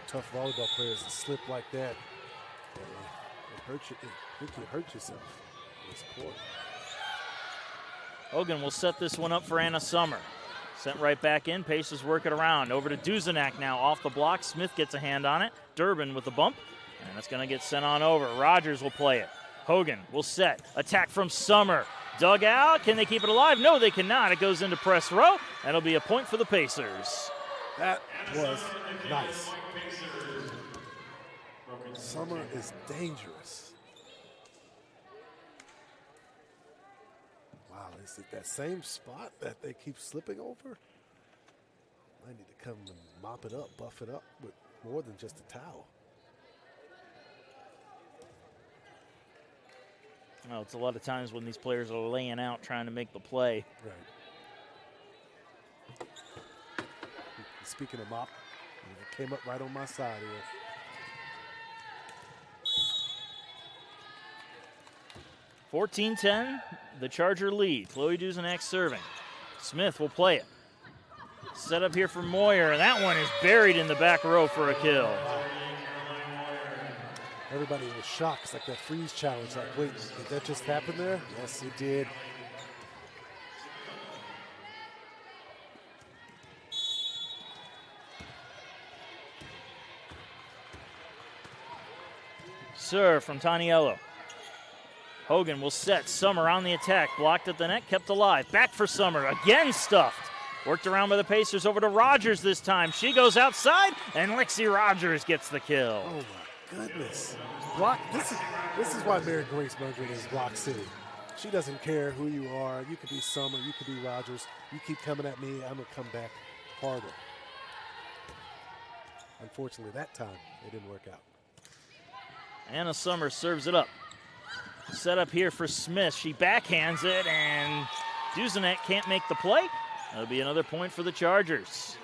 Tough volleyball players to slip like that. It hurts you. I think you hurt yourself in this court. Hogan will set this one up for Anna Summer. Sent right back in. Pacers work it around. Over to Duzenak now off the block. Smith gets a hand on it. Durbin with the bump. And that's going to get sent on over. Rogers will play it. Hogan will set. Attack from Summer. Dug out. Can they keep it alive? No, they cannot. It goes into press row. That'll be a point for the Pacers. That was nice. Summer is dangerous. Wow, is it that same spot that they keep slipping over? I need to come and mop it up, buff it up with more than just a towel. Well, it's a lot of times when these players are laying out trying to make the play. Right. Speaking of mop, it came up right on my side here. .14-10, the Charger lead. Chloe Duzenak serving. Smith will play it. Set up here for Moyer, and that one is buried in the back row for a kill. Everybody was shocked. It's like that freeze challenge. Like, wait, did that just happen there? Yes, it did. Serve from Taniello. Hogan will set. Summer on the attack. Blocked at the net, kept alive. Back for Summer. Again stuffed. Worked around by the Pacers over to Rogers this time. She goes outside, and Lexi Rogers gets the kill. Oh, my goodness. Block. This is why Mary Grace Mundred is Block City. She doesn't care who you are. You could be Summer. You could be Rogers. You keep coming at me, I'm going to come back harder. Unfortunately, that time, it didn't work out. Anna Summer serves it up. Set up here for Smith. She backhands it, and Duzenet can't make the play. That'll be another point for the Chargers.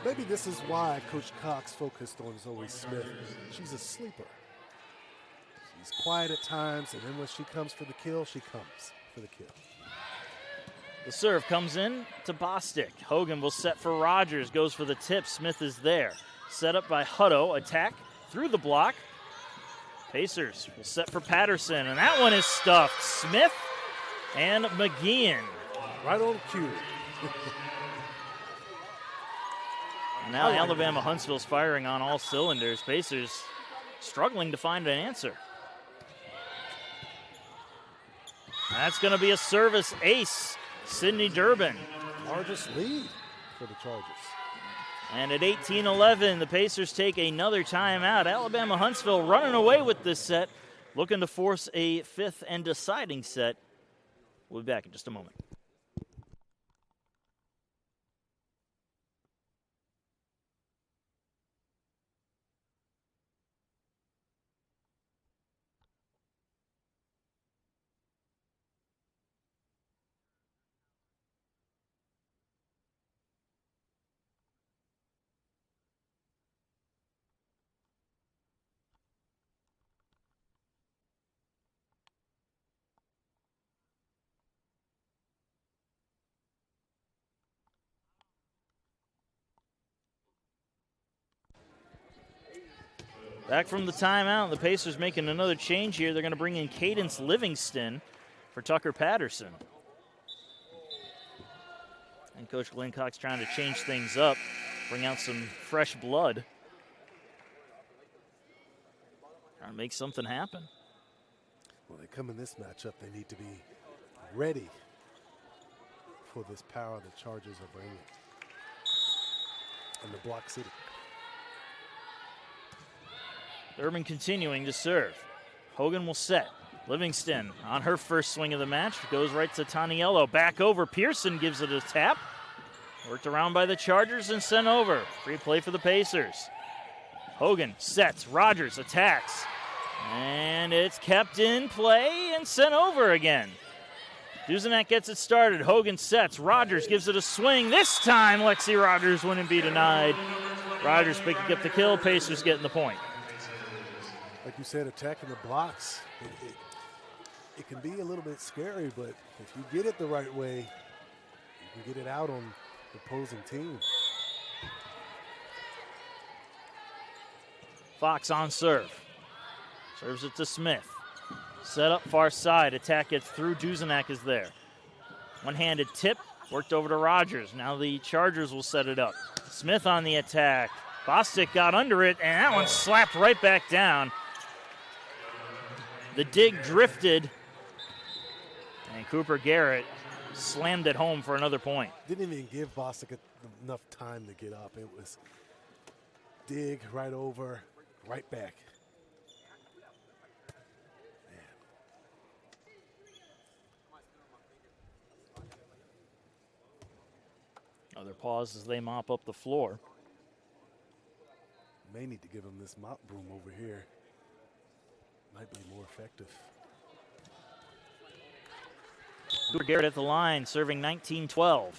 Maybe this is why Coach Cox focused on Zoe Smith. She's a sleeper. She's quiet at times, and then when she comes for the kill, she comes for the kill. The serve comes in to Bostic. Hogan will set for Rogers. Goes for the tip. Smith is there. Set up by Hutto. Attack through the block. Pacers will set for Patterson, and that one is stuffed. Smith and McGeehan. Right on cue. And now Alabama Huntsville's firing on all cylinders. Pacers struggling to find an answer. That's going to be a service ace. Sydney Durbin. Largest lead for the Chargers. And at 18-11, the Pacers take another timeout. Alabama Huntsville running away with this set, looking to force a fifth and deciding set. We'll be back in just a moment. Back from the timeout, the Pacers making another change here. They're going to bring in Cadence Livingston for Tucker Patterson. And Coach Glenn Cox trying to change things up, bring out some fresh blood. Trying to make something happen. When they come in this matchup, they need to be ready for this power the Chargers are bringing. And the Block City. Durbin continuing to serve. Hogan will set. Livingston on her first swing of the match goes right to Taniello. Back over. Pearson gives it a tap. Worked around by the Chargers and sent over. Free play for the Pacers. Hogan sets. Rogers attacks. And it's kept in play and sent over again. Duzenak gets it started. Hogan sets. Rogers gives it a swing. This time Lexi Rogers wouldn't be denied. Rogers picking up the kill. Pacers getting the point. Like you said, attacking the blocks, it can be a little bit scary, but if you get it the right way, you can get it out on the opposing team. Fox on serve. Serves it to Smith. Set up far side. Attack gets through. Duzenak is there. One-handed tip. Worked over to Rogers. Now the Chargers will set it up. Smith on the attack. Bostic got under it, and that one slapped right back down. The dig drifted, and Cooper Garrett slammed it home for another point. Didn't even give Bostic enough time to get up. It was dig right over, right back. Another pause as they mop up the floor. May need to give him this mop broom over here. Might be more effective. Cooper Garrett at the line, serving 19-12.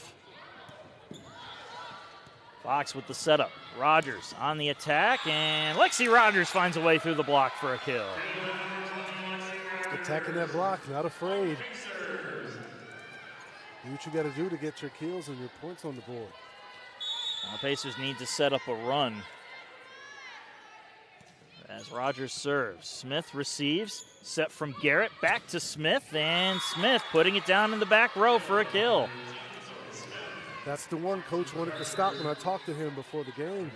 Fox with the setup. Rogers on the attack, and Lexi Rogers finds a way through the block for a kill. Attacking that block, not afraid. Do what you got to do to get your kills and your points on the board. Now the Pacers need to set up a run. As Rogers serves, Smith receives, set from Garrett, back to Smith, and Smith putting it down in the back row for a kill. That's the one Coach wanted to stop when I talked to him before the game.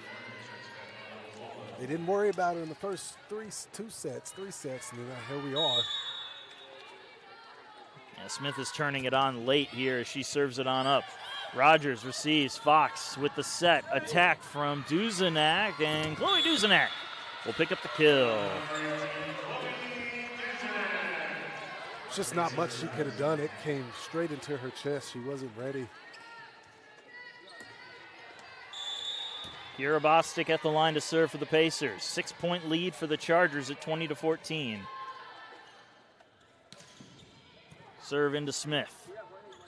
They didn't worry about it in the first three sets, and then here we are. Yeah, Smith is turning it on late here as she serves it on up. Rogers receives, Fox with the set, attack from Duzenak, and Chloe Duzenak will pick up the kill. It's just not much she could have done. It came straight into her chest. She wasn't ready. Kira Bostic at the line to serve for the Pacers. 6-point lead for the Chargers at 20-14. Serve into Smith.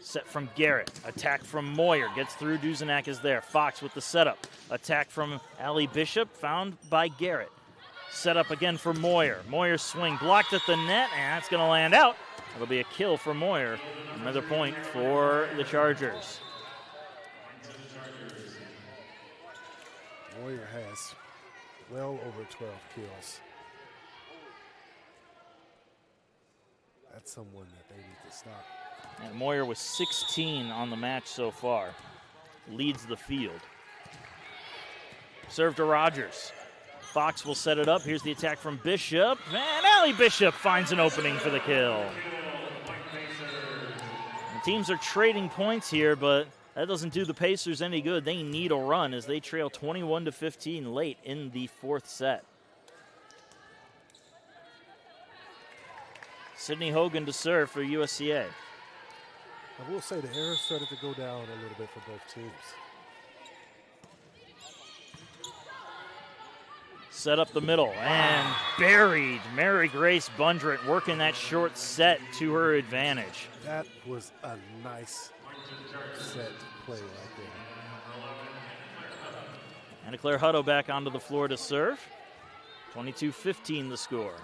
Set from Garrett. Attack from Moyer. Gets through. Duzenak is there. Fox with the setup. Attack from Allie Bishop. Found by Garrett. Set up again for Moyer. Moyer's swing blocked at the net, and that's going to land out. It'll be a kill for Moyer. Another point for the Chargers. Moyer has well over 12 kills. That's someone that they need to stop. And Moyer with 16 on the match so far. Leads the field. Serve to Rogers. Fox will set it up. Here's the attack from Bishop. And Allie Bishop finds an opening for the kill. The teams are trading points here, but that doesn't do the Pacers any good. They need a run as they trail 21-15 late in the fourth set. Sydney Hogan to serve for USCA. I will say the error started to go down a little bit for both teams. Set up the middle and buried. Mary Grace Bundret working that short set to her advantage. That was a nice set play right there. And Claire Hutto back onto the floor to serve. 22-15 the score.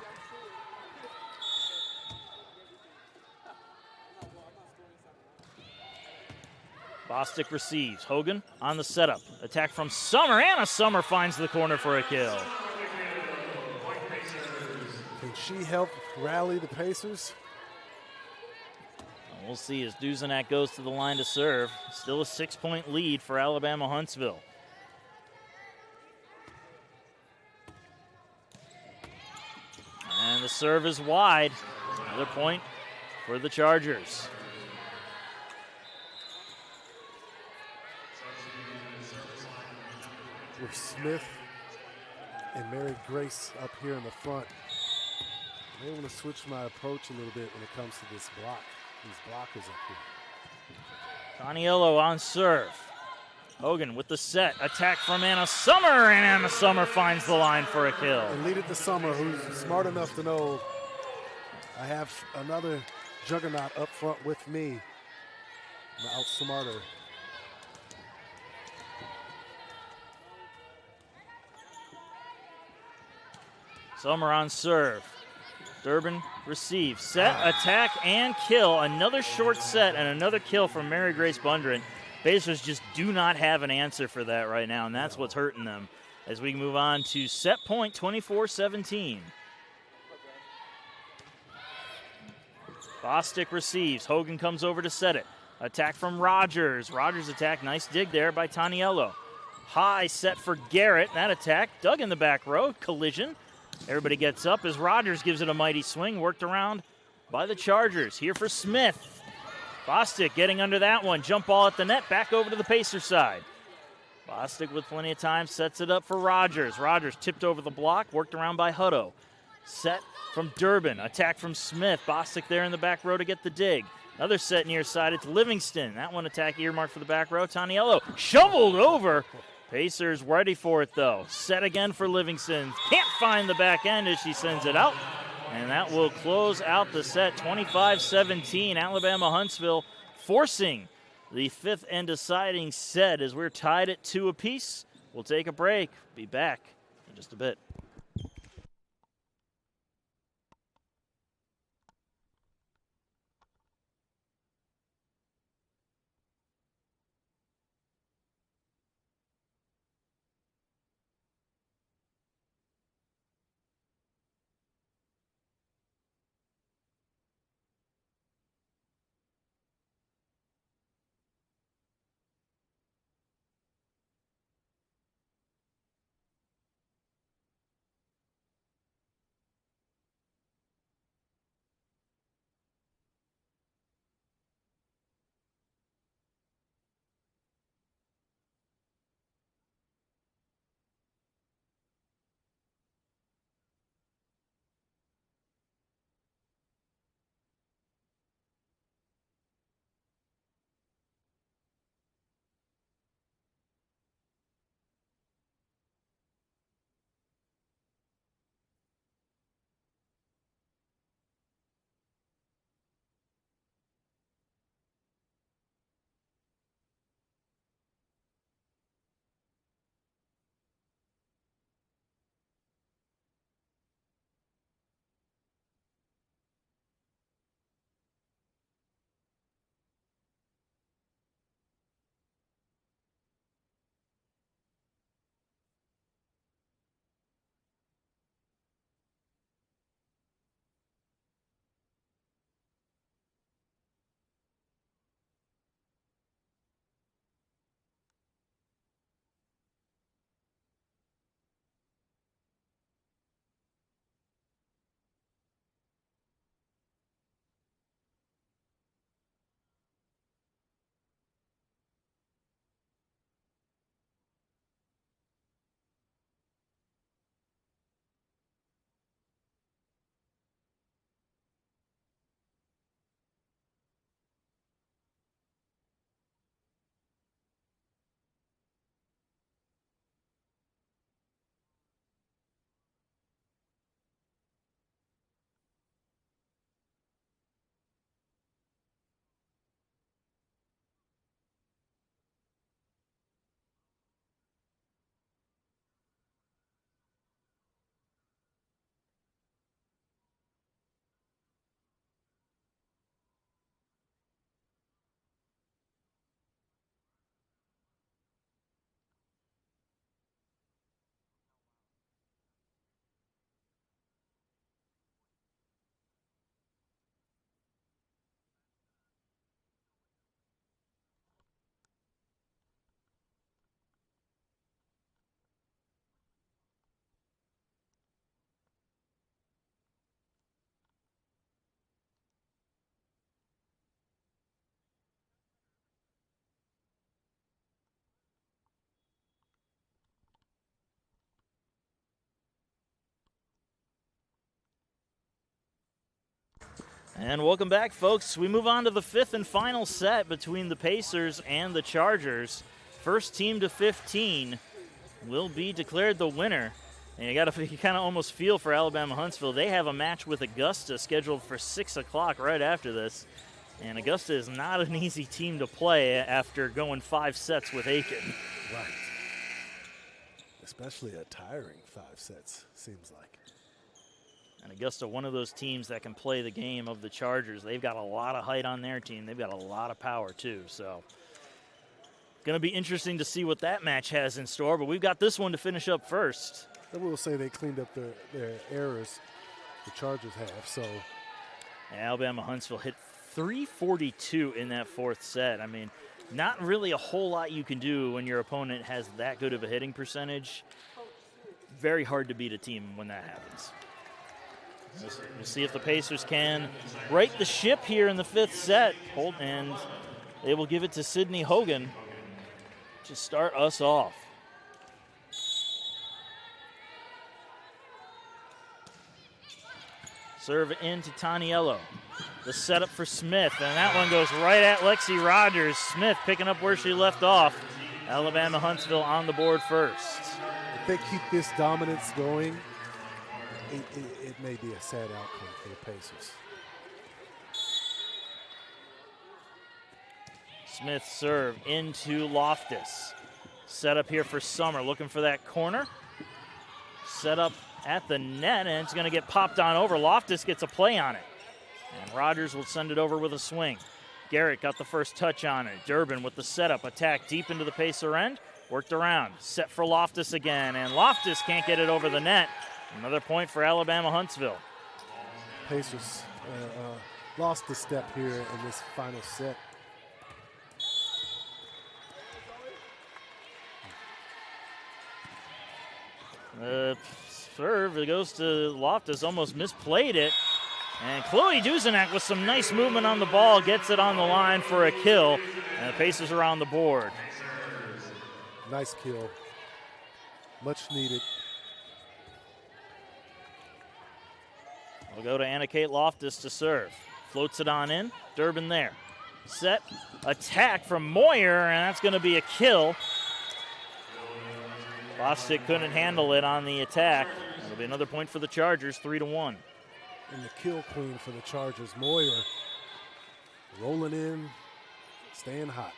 Bostic receives. Hogan on the setup. Attack from Summer. Anna Summer finds the corner for a kill. Can she help rally the Pacers? We'll see as Duzenak goes to the line to serve. Still a 6-point lead for Alabama Huntsville. And the serve is wide. Another point for the Chargers. With Smith and Mary Grace up here in the front, I may want to switch my approach a little bit when it comes to this block. These blockers up here. Taniello on serve. Hogan with the set. Attack from Anna Summer, and Anna Summer finds the line for a kill. And lead it to Summer, who's smart enough to know I have another juggernaut up front with me. I'm outsmart her. Summer on serve. Durbin receives. Set, attack, and kill. Another short set and another kill from Mary Grace Bundren. Pacers just do not have an answer for that right now, and that's what's hurting them. As we move on to set point 24-17. Bostic receives. Hogan comes over to set it. Attack from Rogers. Rogers attack. Nice dig there by Taniello. High set for Garrett. That attack dug in the back row. Collision. Everybody gets up as Rogers gives it a mighty swing. Worked around by the Chargers. Here for Smith. Bostic getting under that one. Jump ball at the net. Back over to the Pacers side. Bostic with plenty of time sets it up for Rogers. Rogers tipped over the block. Worked around by Hutto. Set from Durbin. Attack from Smith. Bostic there in the back row to get the dig. Another set near side. It's Livingston. That one attack earmarked for the back row. Taniello shoveled over. Pacers ready for it, though. Set again for Livingston. Can't find the back end as she sends it out. And that will close out the set, 25-17. Alabama Huntsville forcing the fifth and deciding set as we're tied at 2 apiece. We'll take a break. Be back in just a bit. And welcome back, folks. We move on to the fifth and final set between the Pacers and the Chargers. First team to 15 will be declared the winner. And you kind of almost feel for Alabama Huntsville. They have a match with Augusta scheduled for 6 o'clock right after this. And Augusta is not an easy team to play after going 5 sets with Aiken. Right. Especially a tiring 5 sets, seems like. And Augusta, one of those teams that can play the game of the Chargers. They've got a lot of height on their team. They've got a lot of power, too. So, going to be interesting to see what that match has in store. But we've got this one to finish up first. I will say they cleaned up their errors, the Chargers have. So, Alabama Huntsville hit 342 in that 4th set. I mean, not really a whole lot you can do when your opponent has that good of a hitting percentage. Very hard to beat a team when that happens. We'll see if the Pacers can right the ship here in the 5th set. And they will give it to Sydney Hogan to start us off. Serve into Taniello. The setup for Smith, and that one goes right at Lexi Rogers. Smith picking up where she left off. Alabama Huntsville on the board first. If they keep this dominance going, it may be a sad outcome for the Pacers. Smith serve into Loftus. Set up here for Summer, looking for that corner. Set up at the net, and it's going to get popped on over. Loftus gets a play on it. And Rogers will send it over with a swing. Garrett got the first touch on it. Durbin with the setup, attack deep into the Pacer end. Worked around, set for Loftus again, and Loftus can't get it over the net. Another point for Alabama Huntsville. Pacers lost a step here in this final set. Serve, it goes to Loftus, almost misplayed it. And Chloe Duzenak with some nice movement on the ball gets it on the line for a kill. And the Pacers are on the board. Nice kill. Much needed. We'll go to Anna-Kate Loftus to serve. Floats it on in. Durbin there. Set. Attack from Moyer, and that's going to be a kill. Bostic couldn't handle it on the attack. It'll be another point for the Chargers, 3-1. And the kill queen for the Chargers, Moyer, rolling in, staying hot.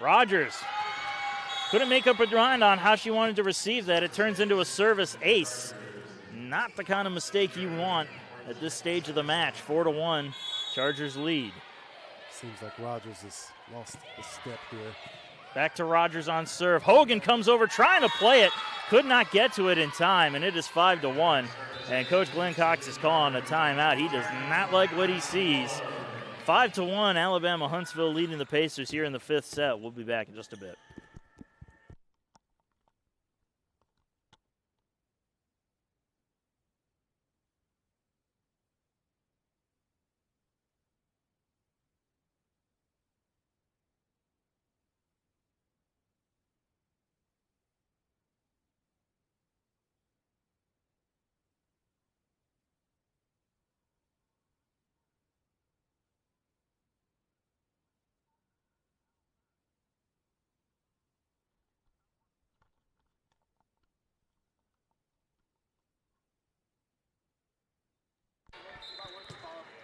Rogers couldn't make up her mind on how she wanted to receive that. It turns into a service ace. Not the kind of mistake you want at this stage of the match. 4-1, Chargers lead. Seems like Rogers has lost a step here. Back to Rogers on serve. Hogan comes over trying to play it. Could not get to it in time, and it is 5-1. And Coach Glenn Cox is calling a timeout. He does not like what he sees. 5-1, Alabama Huntsville leading the Pacers here in the 5th set. We'll be back in just a bit.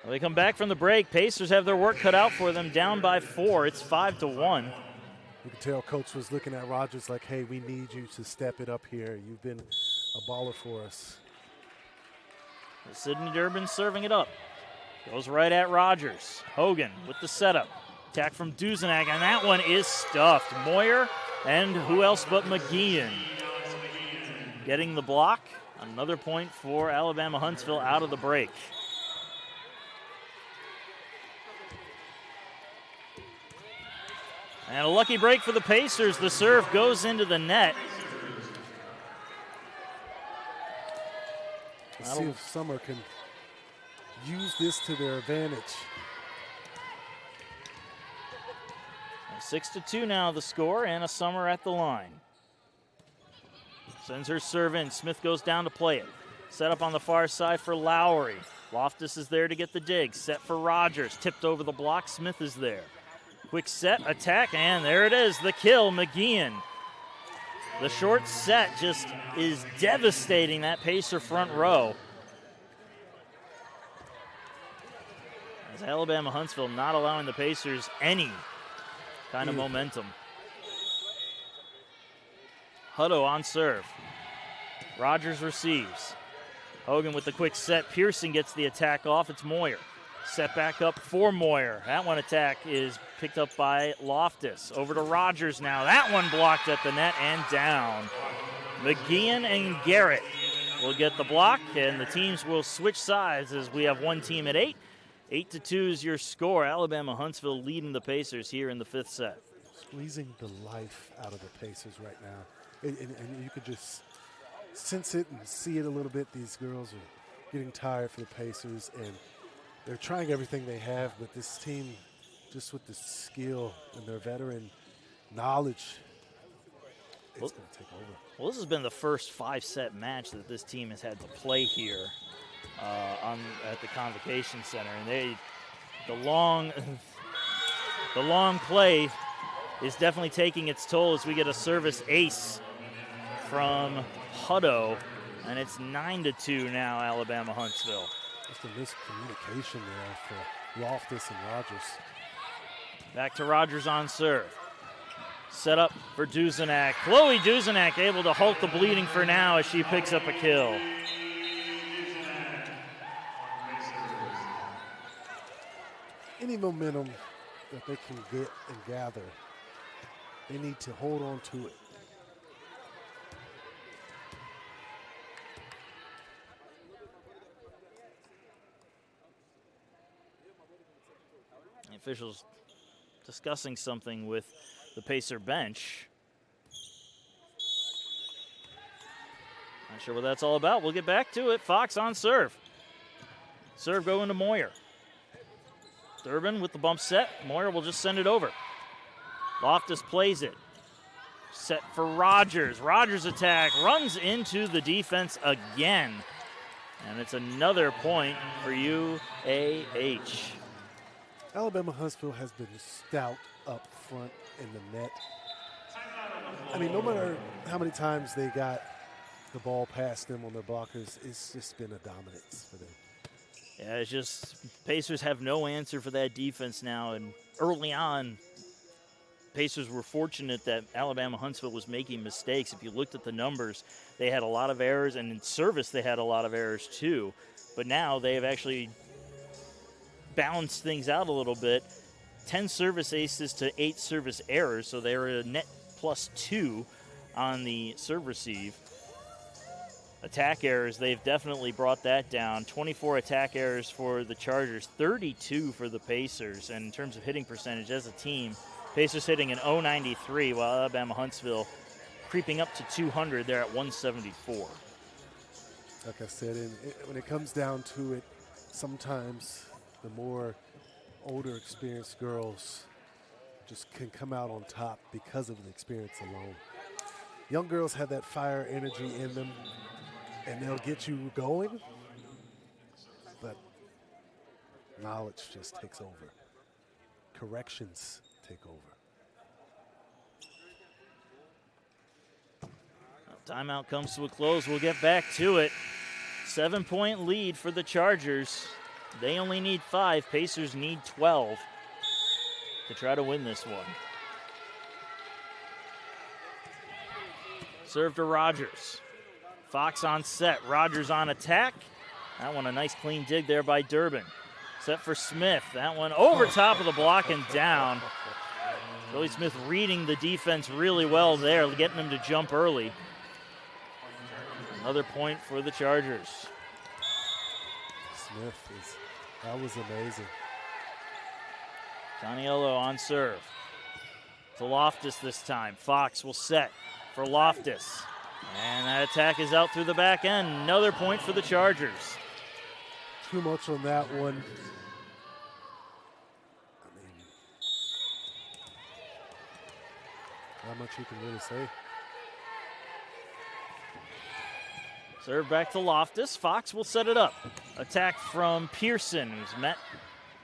Well, they come back from the break. Pacers have their work cut out for them, down by 4. It's 5-1. You can tell Coach was looking at Rogers like, hey, we need you to step it up here. You've been a baller for us. Sydney Durbin serving it up. Goes right at Rogers. Hogan with the setup. Attack from Duzenak, and that one is stuffed. Moyer and who else but McGeehan getting the block. Another point for Alabama Huntsville out of the break. And a lucky break for the Pacers. The serve goes into the net. Let's see if Summer can use this to their advantage. 6-2 now the score, and a Summer at the line. Sends her serve in. Smith goes down to play it. Set up on the far side for Lowry. Loftus is there to get the dig. Set for Rogers. Tipped over the block. Smith is there. Quick set, attack, and there it is. The kill, McGeehan. The short set just is devastating that Pacer front row. As Alabama Huntsville not allowing the Pacers any kind of momentum. Hutto on serve. Rogers receives. Hogan with the quick set. Pearson gets the attack off. It's Moyer. Set back up for Moyer. That one attack is picked up by Loftus. Over to Rogers now. That one blocked at the net and down. McGeehan and Garrett will get the block, and the teams will switch sides as we have one team at 8. 8-2 is your score. Alabama Huntsville leading the Pacers here in the 5th set. Squeezing the life out of the Pacers right now. And you could just sense it and see it a little bit. These girls are getting tired for the Pacers, and they're trying everything they have, but this team, just with the skill and their veteran knowledge, it's going to take over. Well, this has been the first 5-set match that this team has had to play here at the Convocation Center, and the long play is definitely taking its toll as we get a service ace from Hutto, and it's 9-2 now, Alabama Huntsville. Just a miscommunication there for Loftus and Rogers. Back to Rogers on serve. Set up for Duzenak. Chloe Duzenak able to halt the bleeding for now as she picks up a kill. Any momentum that they can get and gather, they need to hold on to it. The officials discussing something with the Pacer bench. Not sure what that's all about. We'll get back to it. Fox on serve. Serve going to Moyer. Durbin with the bump set. Moyer will just send it over. Loftus plays it. Set for Rogers. Rogers attack. Runs into the defense again. And it's another point for UAH. Alabama Huntsville has been stout up front in the net. I mean, no matter how many times they got the ball past them on their blockers, it's just been a dominance for them. Yeah, it's just Pacers have no answer for that defense now. And early on, Pacers were fortunate that Alabama Huntsville was making mistakes. If you looked at the numbers, they had a lot of errors, and in service they had a lot of errors too. But now they have actually balanced things out a little bit. 10 service aces to 8 service errors, so they're a net +2 on the serve receive. Attack errors, they've definitely brought that down. 24 attack errors for the Chargers, 32 for the Pacers. And in terms of hitting percentage as a team, Pacers hitting an .093, while Alabama Huntsville creeping up to 200. They're at 174. Like I said, when it comes down to it, sometimes the more older, experienced girls just can come out on top because of the experience alone. Young girls have that fire energy in them, and they'll get you going, but knowledge just takes over. Corrections take over. Timeout comes to a close. We'll get back to it. 7-point lead for the Chargers. They only need 5. Pacers need 12 to try to win this one. Serve to Rogers. Fox on set. Rogers on attack. That one a nice clean dig there by Durbin. Set for Smith. That one over top of the block and down. Billy Smith reading the defense really well there, getting them to jump early. Another point for the Chargers. That was amazing. Taniello on serve. To Loftus this time. Fox will set for Loftus. And that attack is out through the back end. Another point for the Chargers. Too much on that one. I mean, not much you can really say. Serve back to Loftus. Fox will set it up. Attack from Pearson, who's met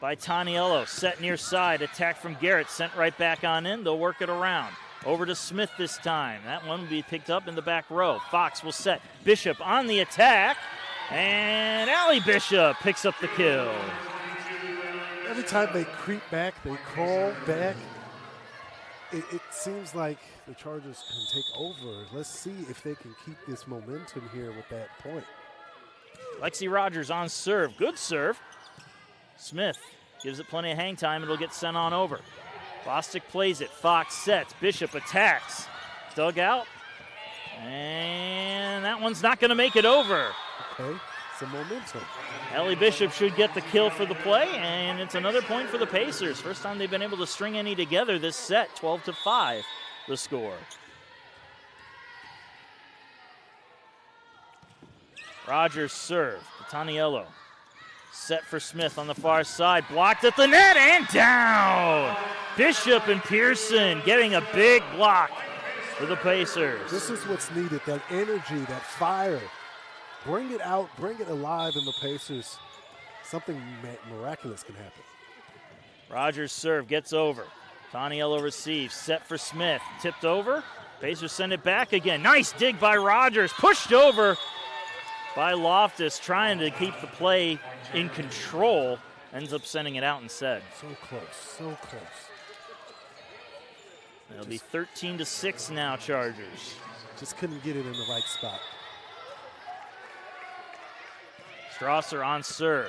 by Taniello. Set near side. Attack from Garrett. Sent right back on in. They'll work it around. Over to Smith this time. That one will be picked up in the back row. Fox will set. Bishop on the attack. And Allie Bishop picks up the kill. Every time they creep back, they crawl back, it seems like the Chargers can take over. Let's see if they can keep this momentum here with that point. Lexi Rogers on serve. Good serve. Smith gives it plenty of hang time. It'll get sent on over. Bostic plays it. Fox sets. Bishop attacks. Dug out. And that one's not going to make it over. Okay, some momentum. Allie Bishop should get the kill for the play, and it's another point for the Pacers. First time they've been able to string any together this set, 12-5, the score. Rogers serve. Taniello set for Smith on the far side. Blocked at the net and down. Bishop and Pearson getting a big block for the Pacers. This is what's needed, that energy, that fire. Bring it out, bring it alive in the Pacers. Something miraculous can happen. Rogers serve, gets over. Taniello receives, set for Smith. Tipped over. Pacers send it back again. Nice dig by Rogers. Pushed over by Loftus, trying to keep the play in control. Ends up sending it out instead. So close, so close. It'll be 13-6 now, Chargers. Just couldn't get it in the right spot. Strasser on serve.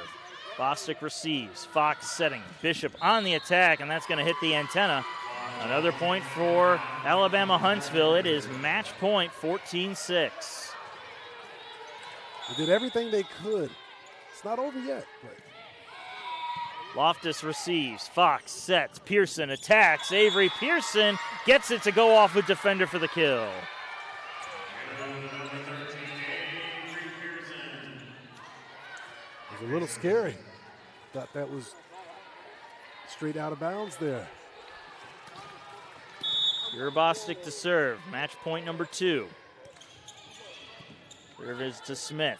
Bostic receives. Fox setting. Bishop on the attack, and that's going to hit the antenna. Another point for Alabama Huntsville. It is match point, 14-6. They did everything they could. It's not over yet. But Loftus receives. Fox sets. Pearson attacks. Avery Pearson gets it to go off with defender for the kill. It was a little scary. Thought that was straight out of bounds there. Bostic to serve. Match point number 2. Serve is to Smith.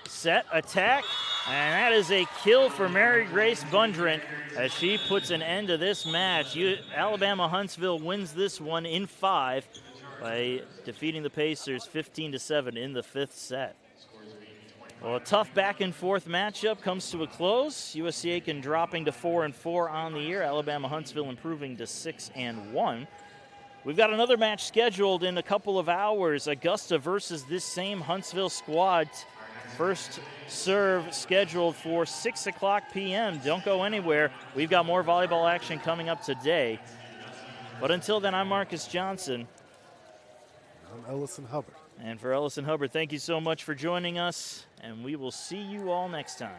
Set, attack, and that is a kill for Mary Grace Bundrent as she puts an end to this match. Alabama Huntsville wins this one in 5 by defeating the Pacers 15-7 in the 5th set. Well, a tough back-and-forth matchup comes to a close. USC Aiken dropping to 4-4 on the year. Alabama Huntsville improving to 6-1. We've got another match scheduled in a couple of hours. Augusta versus this same Huntsville squad. First serve scheduled for 6 o'clock p.m. Don't go anywhere. We've got more volleyball action coming up today. But until then, I'm Marcus Johnson. I'm Ellison Hubbard. And for Ellison Hubbard, thank you so much for joining us, and we will see you all next time.